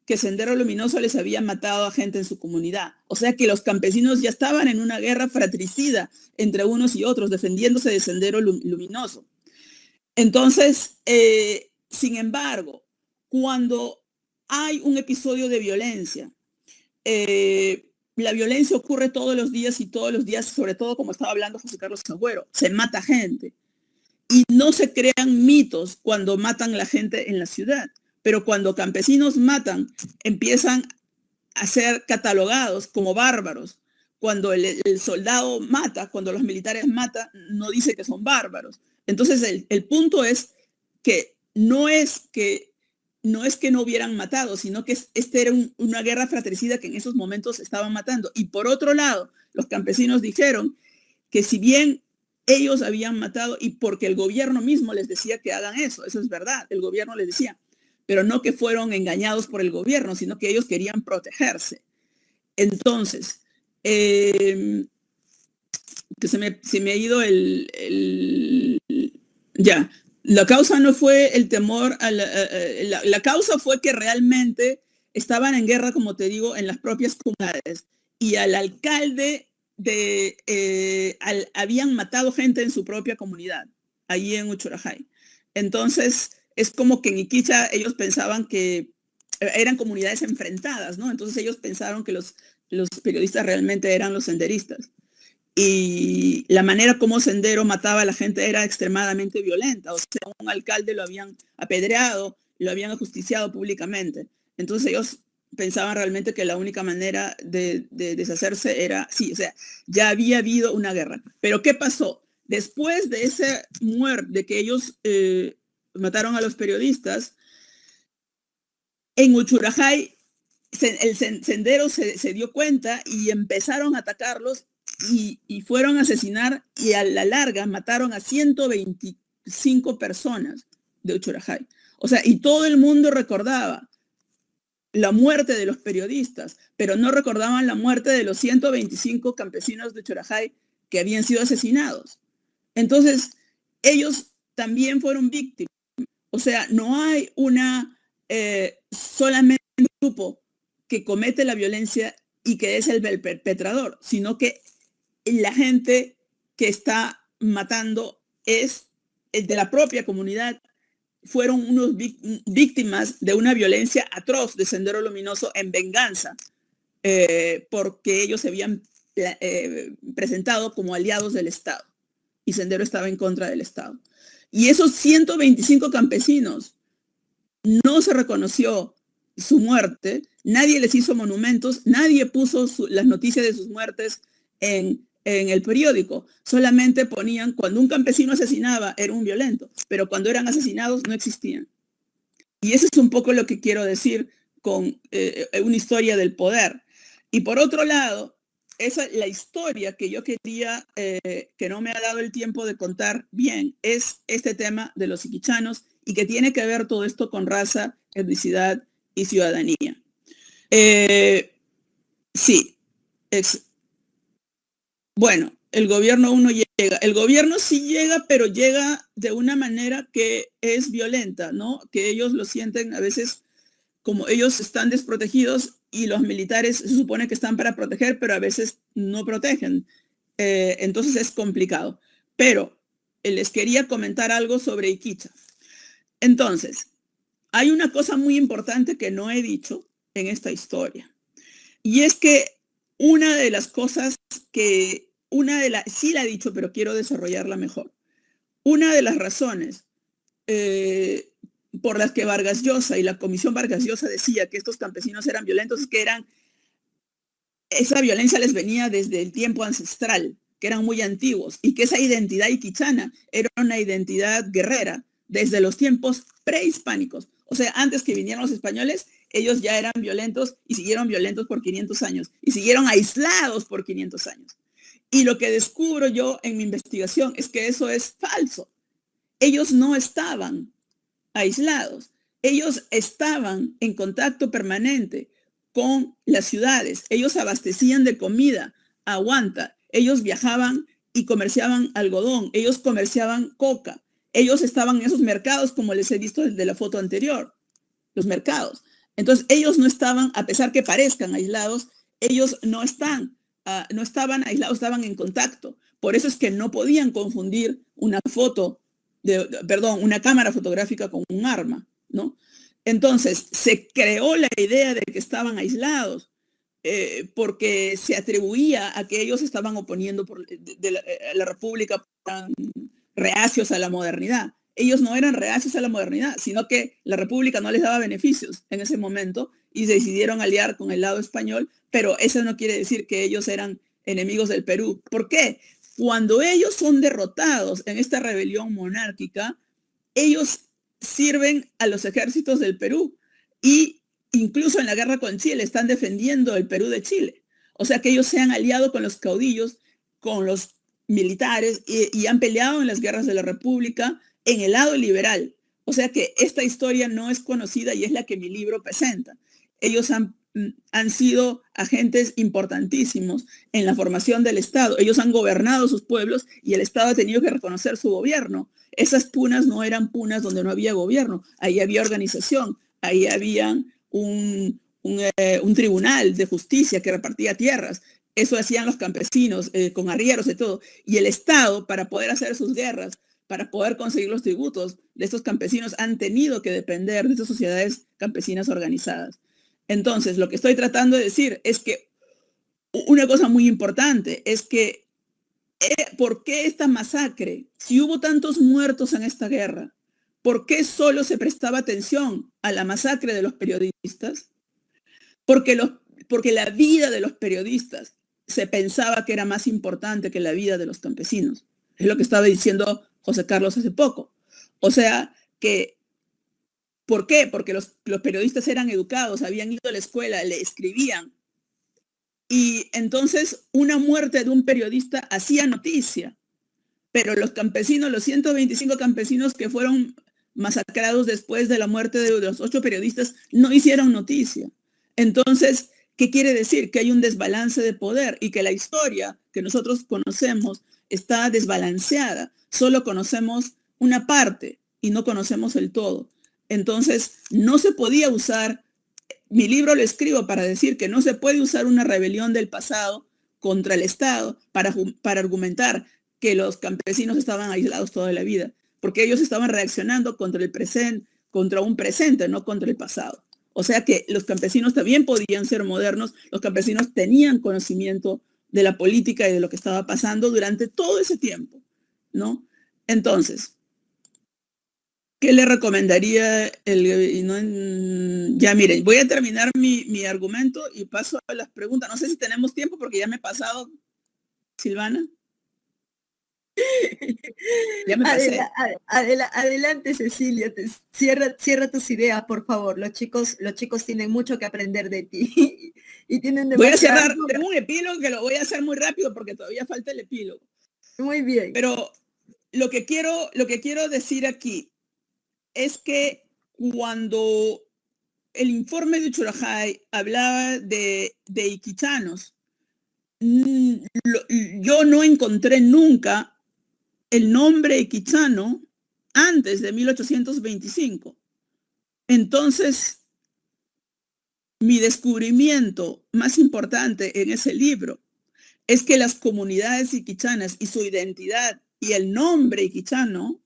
que Sendero Luminoso les había matado a gente en su comunidad. O sea que los campesinos ya estaban en una guerra fratricida entre unos y otros, defendiéndose de Sendero Luminoso. Entonces, sin embargo, cuando hay un episodio de violencia, la violencia ocurre todos los días, sobre todo como estaba hablando José Carlos Agüero, se mata gente. Y no se crean mitos cuando matan a la gente en la ciudad. Pero cuando campesinos matan, empiezan a ser catalogados como bárbaros. Cuando el soldado mata, cuando los militares matan, no dice que son bárbaros. Entonces el punto es que no es que no hubieran matado, sino que era una guerra fratricida que en esos momentos estaban matando. Y por otro lado, los campesinos dijeron que si bien ellos habían matado, y porque el gobierno mismo les decía que hagan eso es verdad, el gobierno les decía, pero no que fueron engañados por el gobierno, sino que ellos querían protegerse. Entonces, que se me ha ido ya, la causa no fue el temor, la causa fue que realmente estaban en guerra, como te digo, en las propias comunidades, y al alcalde habían matado gente en su propia comunidad, allí en Uchurajay. Entonces, es como que en Iquicha ellos pensaban que eran comunidades enfrentadas, ¿no? Entonces ellos pensaron que los periodistas realmente eran los senderistas. Y la manera como Sendero mataba a la gente era extremadamente violenta. O sea, un alcalde lo habían apedreado, lo habían ajusticiado públicamente. Entonces ellos pensaban realmente que la única manera de deshacerse era, sí, o sea, ya había habido una guerra. Pero ¿qué pasó? Después de esa muerte, de que ellos mataron a los periodistas, en Uchurajay el Sendero se dio cuenta y empezaron a atacarlos y fueron a asesinar, y a la larga mataron a 125 personas de Uchurajay. O sea, y todo el mundo recordaba la muerte de los periodistas, pero no recordaban la muerte de los 125 campesinos de Uchurajay que habían sido asesinados. Entonces, ellos también fueron víctimas. O sea, no hay solamente un grupo que comete la violencia y que es el perpetrador, sino que la gente que está matando es de la propia comunidad. Fueron unos víctimas de una violencia atroz de Sendero Luminoso en venganza, porque ellos se habían presentado como aliados del Estado y Sendero estaba en contra del Estado. Y esos 125 campesinos no se reconoció su muerte, nadie les hizo monumentos, nadie puso las noticias de sus muertes en el periódico. Solamente ponían, cuando un campesino asesinaba, era un violento, pero cuando eran asesinados no existían. Y eso es un poco lo que quiero decir con una historia del poder. Y por otro lado, esa la historia que yo quería, que no me ha dado el tiempo de contar bien, es este tema de los iquichanos, y que tiene que ver todo esto con raza, etnicidad y ciudadanía. Sí, bueno, el gobierno llega. El gobierno sí llega, pero llega de una manera que es violenta, ¿no? Que ellos lo sienten a veces como ellos están desprotegidos, y los militares se supone que están para proteger, pero a veces no protegen. Entonces es complicado. Pero les quería comentar algo sobre Iquicha. Entonces, hay una cosa muy importante que no he dicho en esta historia. Y es que una de las cosas sí la he dicho, pero quiero desarrollarla mejor. Una de las razones por las que Vargas Llosa y la Comisión Vargas Llosa decía que estos campesinos eran violentos es que esa violencia les venía desde el tiempo ancestral, que eran muy antiguos, y que esa identidad iquichana era una identidad guerrera desde los tiempos prehispánicos. O sea, antes que vinieran los españoles, ellos ya eran violentos y siguieron violentos por 500 años y siguieron aislados por 500 años. Y lo que descubro yo en mi investigación es que eso es falso. Ellos no estaban aislados. Ellos estaban en contacto permanente con las ciudades. Ellos abastecían de comida a Huanta. Ellos viajaban y comerciaban algodón. Ellos comerciaban coca. Ellos estaban en esos mercados, como les he visto desde la foto anterior, los mercados. Entonces, ellos no estaban, a pesar que parezcan aislados, ellos no estaban aislados, estaban en contacto. Por eso es que no podían confundir una cámara fotográfica con un arma, ¿no? Entonces, se creó la idea de que estaban aislados porque se atribuía a que ellos estaban oponiendo la República, reacios a la modernidad. Ellos no eran reacios a la modernidad, sino que la República no les daba beneficios en ese momento y se decidieron aliar con el lado español, pero eso no quiere decir que ellos eran enemigos del Perú. ¿Por qué? Cuando ellos son derrotados en esta rebelión monárquica, ellos sirven a los ejércitos del Perú y incluso en la guerra con Chile están defendiendo el Perú de Chile. O sea que ellos se han aliado con los caudillos, con los militares y han peleado en las guerras de la República en el lado liberal. O sea que esta historia no es conocida y es la que mi libro presenta. Ellos han sido agentes importantísimos en la formación del Estado. Ellos han gobernado sus pueblos y el Estado ha tenido que reconocer su gobierno. Esas punas no eran punas donde no había gobierno. Ahí había organización, ahí había un tribunal de justicia que repartía tierras. Eso hacían los campesinos con arrieros y todo. Y el Estado, para poder hacer sus guerras, para poder conseguir los tributos de estos campesinos, han tenido que depender de estas sociedades campesinas organizadas. Entonces, lo que estoy tratando de decir es que una cosa muy importante es que ¿por qué esta masacre? Si hubo tantos muertos en esta guerra, ¿por qué solo se prestaba atención a la masacre de los periodistas? Porque la vida de los periodistas se pensaba que era más importante que la vida de los campesinos. Es lo que estaba diciendo José Carlos hace poco. O sea, que ¿por qué? Porque los periodistas eran educados, habían ido a la escuela, le escribían. Y entonces una muerte de un periodista hacía noticia. Pero los campesinos, los 125 campesinos que fueron masacrados después de la muerte de los 8 periodistas, no hicieron noticia. Entonces, ¿qué quiere decir? Que hay un desbalance de poder y que la historia que nosotros conocemos está desbalanceada. Solo conocemos una parte y no conocemos el todo. Entonces, no se podía usar, mi libro lo escribo para decir que no se puede usar una rebelión del pasado contra el Estado para argumentar que los campesinos estaban aislados toda la vida, porque ellos estaban reaccionando contra el presente, contra un presente, no contra el pasado. O sea que los campesinos también podían ser modernos, los campesinos tenían conocimiento de la política y de lo que estaba pasando durante todo ese tiempo, ¿no? Entonces, ¿qué le recomendaría? Ya miren, voy a terminar mi argumento y paso a las preguntas. No sé si tenemos tiempo porque ya me he pasado, Silvana. Ya me pasé. Adelante, Cecilia, cierra tus ideas, por favor. Los chicos tienen mucho que aprender de ti. Y tienen voy a cerrar, tengo un epílogo que lo voy a hacer muy rápido porque todavía falta el epílogo. Muy bien. Pero lo que quiero decir aquí es que cuando el informe de Uchurajay hablaba de iquichanos, yo no encontré nunca el nombre iquichano antes de 1825. Entonces, mi descubrimiento más importante en ese libro es que las comunidades iquichanas y su identidad y el nombre iquichano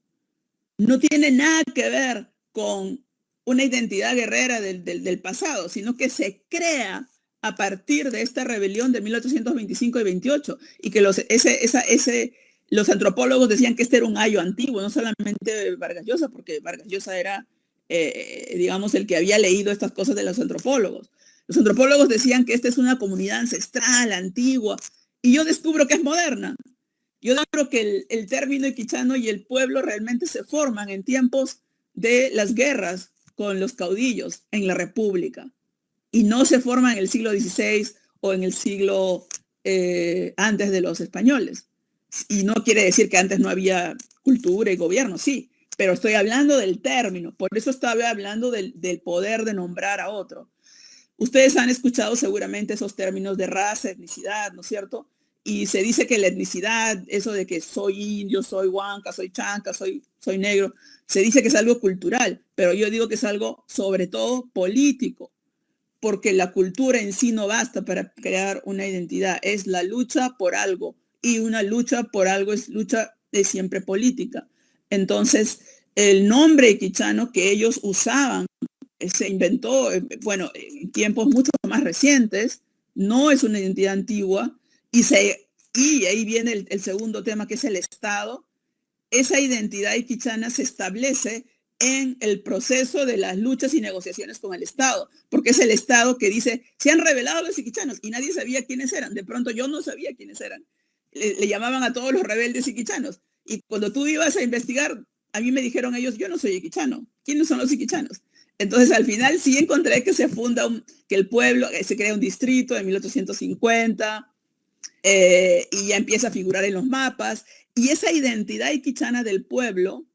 no tiene nada que ver con una identidad guerrera del pasado, sino que se crea a partir de esta rebelión de 1825 y 28, y que los antropólogos decían que este era un ayo antiguo, no solamente Vargas Llosa, porque Vargas Llosa era, digamos, el que había leído estas cosas de los antropólogos. Los antropólogos decían que esta es una comunidad ancestral, antigua, y yo descubro que es moderna. Yo creo que el término iquichano y el pueblo realmente se forman en tiempos de las guerras con los caudillos en la República, y no se forman en el siglo XVI o en el siglo antes de los españoles. Y no quiere decir que antes no había cultura y gobierno, sí, pero estoy hablando del término, por eso estaba hablando del poder de nombrar a otro. Ustedes han escuchado seguramente esos términos de raza, etnicidad, ¿no es cierto? Y se dice que la etnicidad, eso de que soy indio, soy huanca, soy chanca, soy negro, se dice que es algo cultural, pero yo digo que es algo sobre todo político, porque la cultura en sí no basta para crear una identidad, es la lucha por algo, y una lucha por algo es lucha de siempre política. Entonces, el nombre iquichano que ellos usaban se inventó, bueno, en tiempos mucho más recientes, no es una identidad antigua, y ahí viene el segundo tema, que es el Estado. Esa identidad iquichana se establece en el proceso de las luchas y negociaciones con el Estado, porque es el Estado que dice, se han revelado los iquichanos, y nadie sabía quiénes eran. De pronto yo no sabía quiénes eran. Le llamaban a todos los rebeldes iquichanos, y cuando tú ibas a investigar, a mí me dijeron ellos, yo no soy iquichano. ¿Quiénes son los iquichanos? Entonces, al final sí encontré que se funda, que el pueblo, se crea un distrito en 1850, y ya empieza a figurar en los mapas. Y esa identidad iquichana del pueblo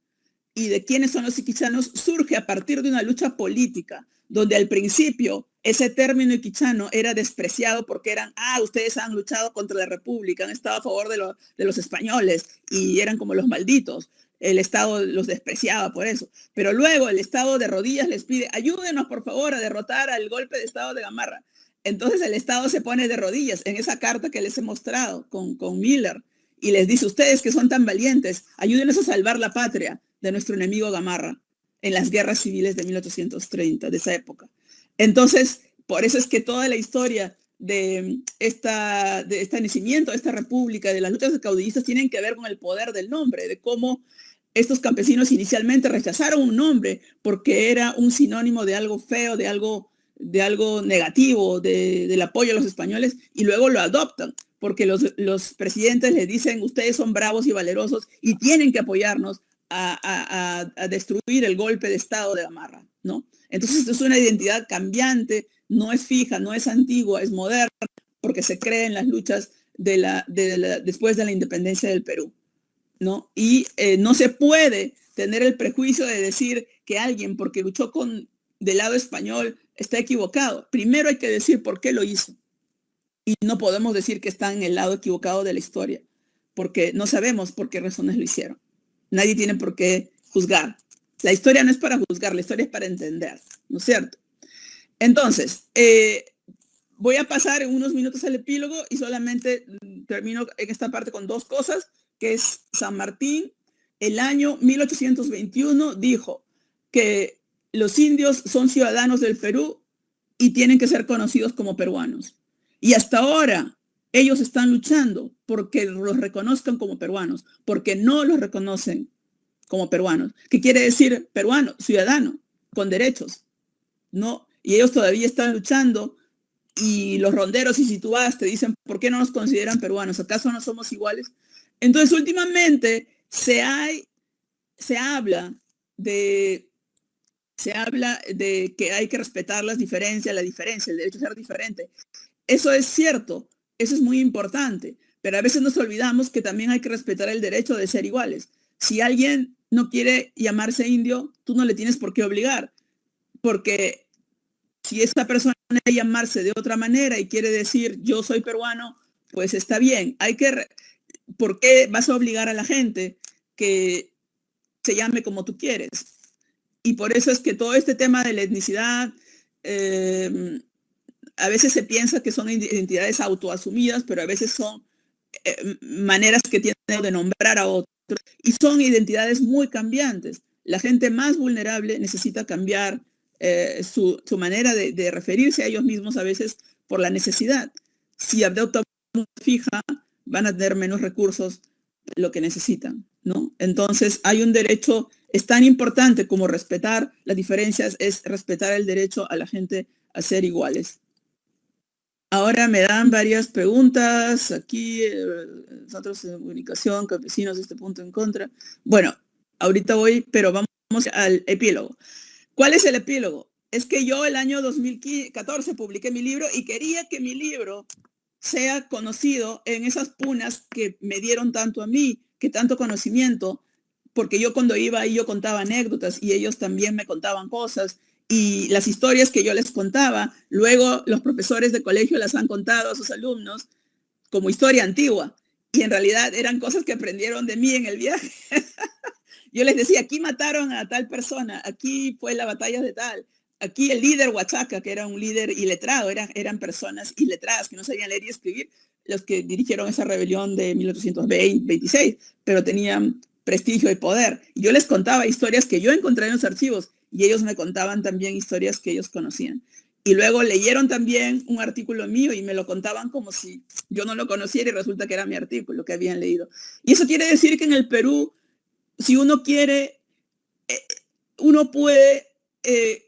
y de quiénes son los iquichanos surge a partir de una lucha política, donde al principio ese término iquichano era despreciado porque eran, ustedes han luchado contra la República, han estado a favor de los españoles y eran como los malditos. El Estado los despreciaba por eso. Pero luego el Estado de rodillas les pide, ayúdenos por favor a derrotar al golpe de Estado de Gamarra. Entonces el Estado se pone de rodillas en esa carta que les he mostrado con Miller, y les dice, ustedes que son tan valientes, ayúdenos a salvar la patria de nuestro enemigo Gamarra en las guerras civiles de 1830, de esa época. Entonces, por eso es que toda la historia de este nacimiento de esta república, de las luchas de caudillistas, tienen que ver con el poder del nombre, de cómo estos campesinos inicialmente rechazaron un nombre porque era un sinónimo de algo feo, de algo negativo, del apoyo a los españoles, y luego lo adoptan porque los presidentes les dicen, ustedes son bravos y valerosos y tienen que apoyarnos a destruir el golpe de Estado de Gamarra, ¿no? Entonces es una identidad cambiante, no es fija, no es antigua, es moderna, porque se cree en las luchas después de la independencia del Perú, ¿no? Y no se puede tener el prejuicio de decir que alguien, porque luchó del lado español, está equivocado. Primero hay que decir por qué lo hizo. Y no podemos decir que está en el lado equivocado de la historia, porque no sabemos por qué razones lo hicieron. Nadie tiene por qué juzgar. La historia no es para juzgar, la historia es para entender, ¿no es cierto? Entonces, voy a pasar en unos minutos al epílogo y solamente termino en esta parte con dos cosas, que es San Martín, el año 1821, dijo que los indios son ciudadanos del Perú y tienen que ser conocidos como peruanos. Y hasta ahora ellos están luchando porque los reconozcan como peruanos, porque no los reconocen como peruanos. ¿Qué quiere decir peruano? Ciudadano, con derechos, ¿no? Y ellos todavía están luchando, y los ronderos y situadas te dicen, ¿por qué no nos consideran peruanos? ¿Acaso no somos iguales? Entonces, últimamente se habla de que hay que respetar las diferencias, el derecho a ser diferente. Eso es cierto, eso es muy importante, pero a veces nos olvidamos que también hay que respetar el derecho de ser iguales. Si alguien no quiere llamarse indio, tú no le tienes por qué obligar, porque si esa persona quiere llamarse de otra manera y quiere decir yo soy peruano, pues está bien. ¿Por qué vas a obligar a la gente que se llame como tú quieres? Y por eso es que todo este tema de la etnicidad a veces se piensa que son identidades autoasumidas, pero a veces son maneras que tienen de nombrar a otros, y son identidades muy cambiantes. La gente más vulnerable necesita cambiar su manera de referirse a ellos mismos a veces por la necesidad. Si adoptan una fija, van a tener menos recursos de lo que necesitan, ¿no? Entonces hay un derecho, es tan importante como respetar las diferencias, es respetar el derecho a la gente a ser iguales. Ahora me dan varias preguntas aquí, nosotros en comunicación, campesinos, este punto en contra. Bueno, ahorita voy, pero vamos al epílogo. ¿Cuál es el epílogo? Es que yo el año 2014 publiqué mi libro y quería que mi libro sea conocido en esas punas que me dieron tanto a mí, que tanto conocimiento, porque yo cuando iba ahí yo contaba anécdotas y ellos también me contaban cosas, y las historias que yo les contaba, luego los profesores de colegio las han contado a sus alumnos como historia antigua, y en realidad eran cosas que aprendieron de mí en el viaje. Yo les decía, aquí mataron a tal persona, aquí fue la batalla de tal, aquí el líder Huachaca, que era un líder iletrado, eran personas iletradas que no sabían leer y escribir, los que dirigieron esa rebelión de 1826, pero tenían prestigio y poder. Y yo les contaba historias que yo encontré en los archivos y ellos me contaban también historias que ellos conocían. Y luego leyeron también un artículo mío y me lo contaban como si yo no lo conociera y resulta que era mi artículo que habían leído. Y eso quiere decir que en el Perú, si uno quiere, uno puede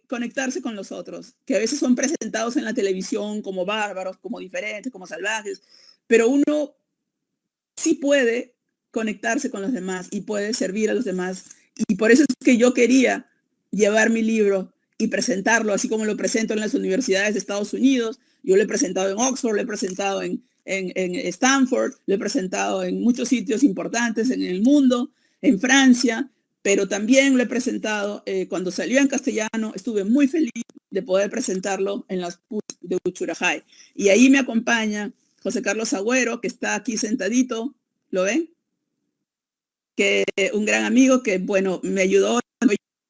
conectarse con los otros, que a veces son presentados en la televisión como bárbaros, como diferentes, como salvajes, pero uno sí puede conectarse con los demás y puede servir a los demás. Y por eso es que yo quería llevar mi libro y presentarlo, así como lo presento en las universidades de Estados Unidos. Yo lo he presentado en Oxford, lo he presentado en Stanford, lo he presentado en muchos sitios importantes en el mundo, en Francia, pero también lo he presentado cuando salió en castellano. Estuve muy feliz de poder presentarlo en las PUC de Uchurajay. Y ahí me acompaña José Carlos Agüero, que está aquí sentadito, ¿lo ven? Que un gran amigo que, bueno, me ayudó.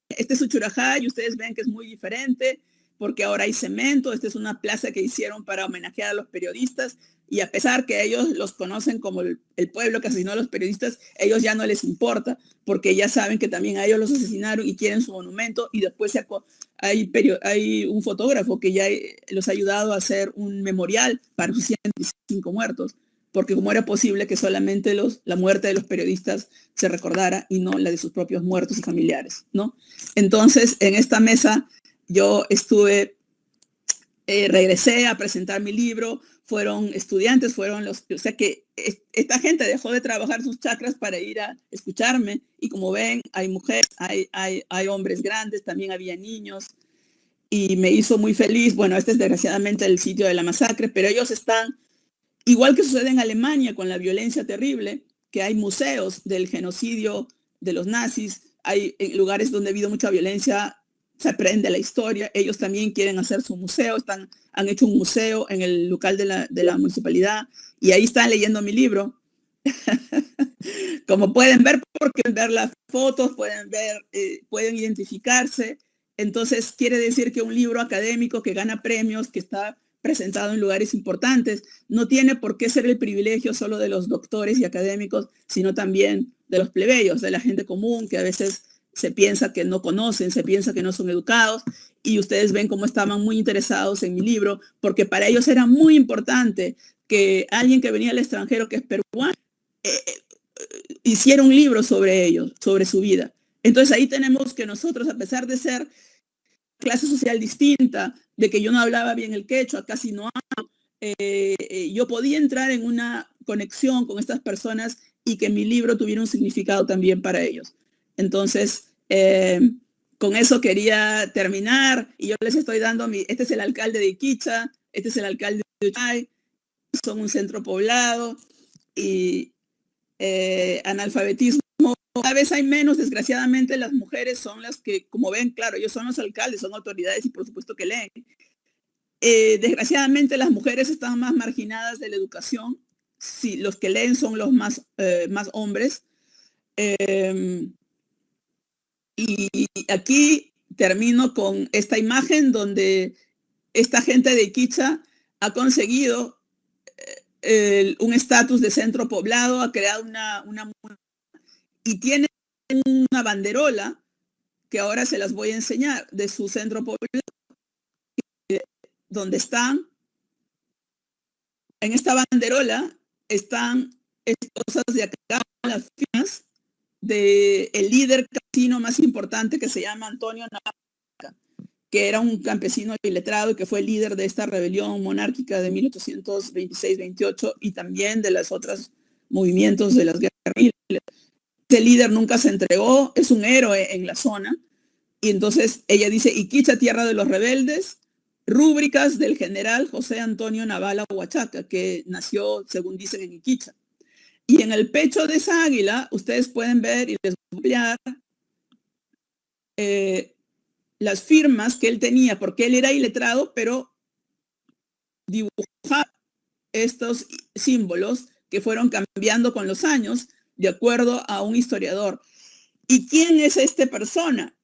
Este es Uchurajay y ustedes ven que es muy diferente porque ahora hay cemento. Esta es una plaza que hicieron para homenajear a los periodistas, y a pesar que ellos los conocen como el pueblo que asesinó a los periodistas, ellos ya no les importa porque ya saben que también a ellos los asesinaron y quieren su monumento. Y después hay un fotógrafo que ya los ha ayudado a hacer un memorial para sus 125 muertos, porque como era posible que solamente la muerte de los periodistas se recordara y no la de sus propios muertos y familiares, ¿no? Entonces, en esta mesa yo regresé a presentar mi libro, fueron estudiantes, o sea que esta gente dejó de trabajar sus chakras para ir a escucharme, y como ven, hay mujeres, hay hombres grandes, también había niños, y me hizo muy feliz. Bueno, este es desgraciadamente el sitio de la masacre, pero ellos están, igual que sucede en Alemania con la violencia terrible, que hay museos del genocidio de los nazis, hay lugares donde ha habido mucha violencia, se aprende la historia. Ellos también quieren hacer su museo, han hecho un museo en el local de la municipalidad, y ahí están leyendo mi libro. Como pueden ver, porque ver las fotos, pueden identificarse. Entonces quiere decir que un libro académico que gana premios, que está presentado en lugares importantes, no tiene por qué ser el privilegio solo de los doctores y académicos, sino también de los plebeyos, de la gente común, que a veces se piensa que no conocen, se piensa que no son educados, y ustedes ven cómo estaban muy interesados en mi libro, porque para ellos era muy importante que alguien que venía del extranjero, que es peruano, hiciera un libro sobre ellos, sobre su vida. Entonces ahí tenemos que nosotros, a pesar de ser clase social distinta, de que yo no hablaba bien el quechua, casi no hablo, yo podía entrar en una conexión con estas personas y que mi libro tuviera un significado también para ellos. Entonces, con eso quería terminar, y yo les estoy dando este es el alcalde de Iquicha, este es el alcalde de Uchay, son un centro poblado, y analfabetismo cada vez hay menos. Desgraciadamente las mujeres son las que, como ven, claro, ellos son los alcaldes, son autoridades y por supuesto que leen. Desgraciadamente las mujeres están más marginadas de la educación. Sí, los que leen son los más hombres. Y aquí termino con esta imagen donde esta gente de Iquicha ha conseguido un estatus de centro poblado, ha creado y tiene una banderola que ahora se las voy a enseñar de su centro poblado, donde están, en esta banderola están cosas de acá, las firmas del líder campesino más importante que se llama Antonio Navarra, que era un campesino iletrado y que fue el líder de esta rebelión monárquica de 1826-28 y también de los otros movimientos de las guerrillas. Ese líder nunca se entregó, es un héroe en la zona. Y entonces ella dice, Iquicha, tierra de los rebeldes, rúbricas del general José Antonio Navala Huachaca, que nació, según dicen, en Iquicha. Y en el pecho de esa águila, ustedes pueden ver, y les voy a ampliar, las firmas que él tenía, porque él era iletrado, pero dibujaba estos símbolos que fueron cambiando con los años, de acuerdo a un historiador. ¿Y quién es esta persona?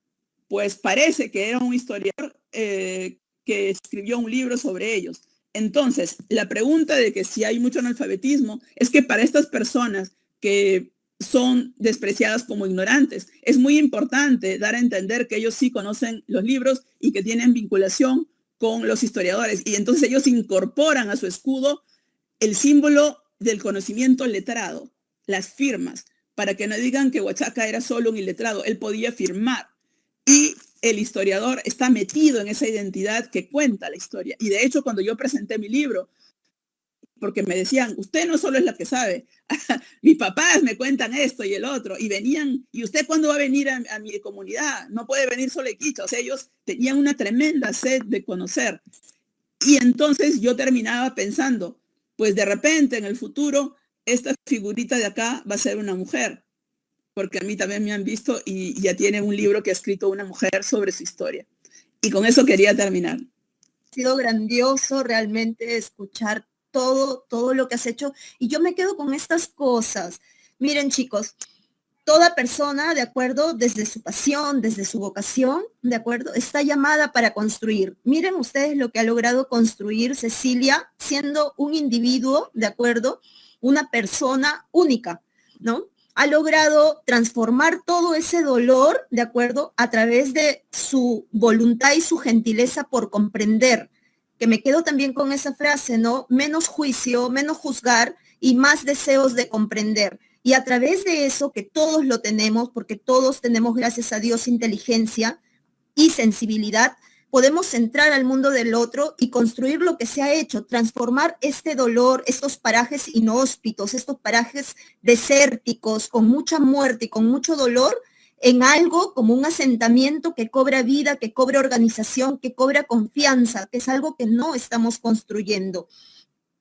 Pues parece que era un historiador que escribió un libro sobre ellos. Entonces, la pregunta de que si hay mucho analfabetismo es que para estas personas que son despreciadas como ignorantes, es muy importante dar a entender que ellos sí conocen los libros y que tienen vinculación con los historiadores. Y entonces ellos incorporan a su escudo el símbolo del conocimiento letrado, las firmas, para que no digan que Huachaca era solo un iletrado, él podía firmar. Y el historiador está metido en esa identidad que cuenta la historia. Y de hecho, cuando yo presenté mi libro, porque me decían, usted no solo es la que sabe, mis papás me cuentan esto y el otro, y venían, ¿y usted cuándo va a venir a mi comunidad? No puede venir solo a Iquicha. O sea, ellos tenían una tremenda sed de conocer. Y entonces yo terminaba pensando, pues de repente en el futuro, esta figurita de acá va a ser una mujer, porque a mí también me han visto y ya tiene un libro que ha escrito una mujer sobre su historia. Y con eso quería terminar. Ha sido grandioso realmente escuchar todo lo que has hecho. Y yo me quedo con estas cosas. Miren, chicos, toda persona, de acuerdo, desde su pasión, desde su vocación, de acuerdo, está llamada para construir. Miren ustedes lo que ha logrado construir Cecilia, siendo un individuo, de acuerdo, una persona única, ¿no? Ha logrado transformar todo ese dolor, de acuerdo, a través de su voluntad y su gentileza por comprender, que me quedo también con esa frase, ¿no? Menos juicio, menos juzgar y más deseos de comprender. Y a través de eso, que todos lo tenemos, porque todos tenemos, gracias a Dios, inteligencia y sensibilidad, podemos entrar al mundo del otro y construir lo que se ha hecho, transformar este dolor, estos parajes inhóspitos, estos parajes desérticos, con mucha muerte y con mucho dolor, en algo como un asentamiento que cobra vida, que cobra organización, que cobra confianza, que es algo que no estamos construyendo,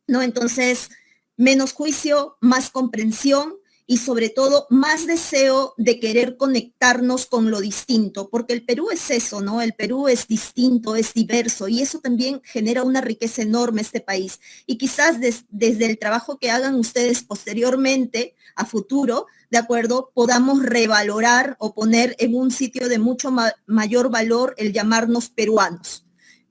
¿no? Entonces, menos juicio, más comprensión, y sobre todo más deseo de querer conectarnos con lo distinto, porque el Perú es eso, ¿no? El Perú es distinto, es diverso, y eso también genera una riqueza enorme este país. Y quizás desde el trabajo que hagan ustedes posteriormente, a futuro, de acuerdo, podamos revalorar o poner en un sitio de mucho mayor valor el llamarnos peruanos.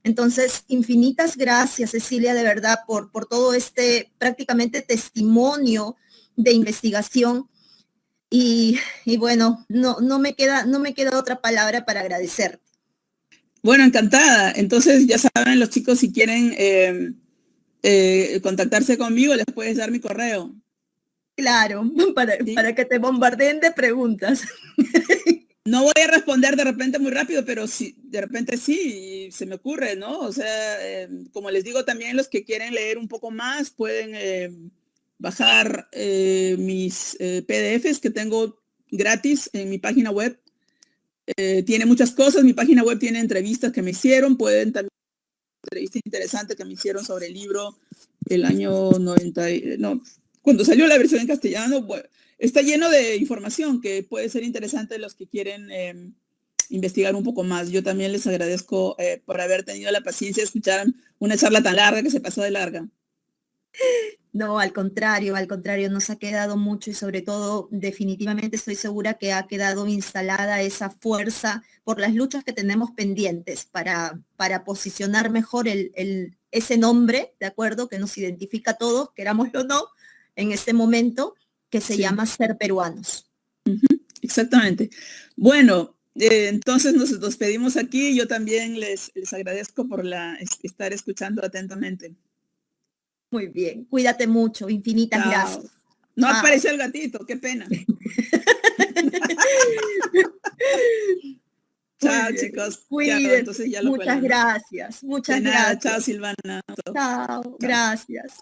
Entonces, infinitas gracias, Cecilia, de verdad, por todo este prácticamente testimonio de investigación y bueno, no me queda otra palabra para agradecer. Bueno, encantada. Entonces ya saben los chicos, si quieren contactarse conmigo, les puedes dar mi correo. Claro, para que te bombardeen de preguntas. No voy a responder de repente muy rápido, pero sí, de repente sí, se me ocurre, ¿no? O sea, como les digo también, los que quieren leer un poco más pueden bajar mis PDFs que tengo gratis en mi página web. Tiene muchas cosas, mi página web tiene entrevistas que me hicieron, pueden también entrevistas interesantes que me hicieron sobre el libro el año 90, no, cuando salió la versión en castellano. Bueno, está lleno de información que puede ser interesante los que quieren investigar un poco más. Yo también les agradezco por haber tenido la paciencia de escuchar una charla tan larga que se pasó de larga. No, al contrario, nos ha quedado mucho y sobre todo definitivamente estoy segura que ha quedado instalada esa fuerza por las luchas que tenemos pendientes para posicionar mejor el ese nombre, ¿de acuerdo? Que nos identifica a todos, querámoslo o no, en este momento, que se llama ser peruanos. Exactamente. Bueno, entonces nos despedimos aquí. Yo también les agradezco por estar escuchando atentamente. Muy bien, cuídate mucho, infinitas Chao. gracias. No apareció el gatito, qué pena. Chao, chicos. Cuídense. Entonces ya lo muchas gracias. Muchas gracias. Chao, Silvana. Chao, gracias.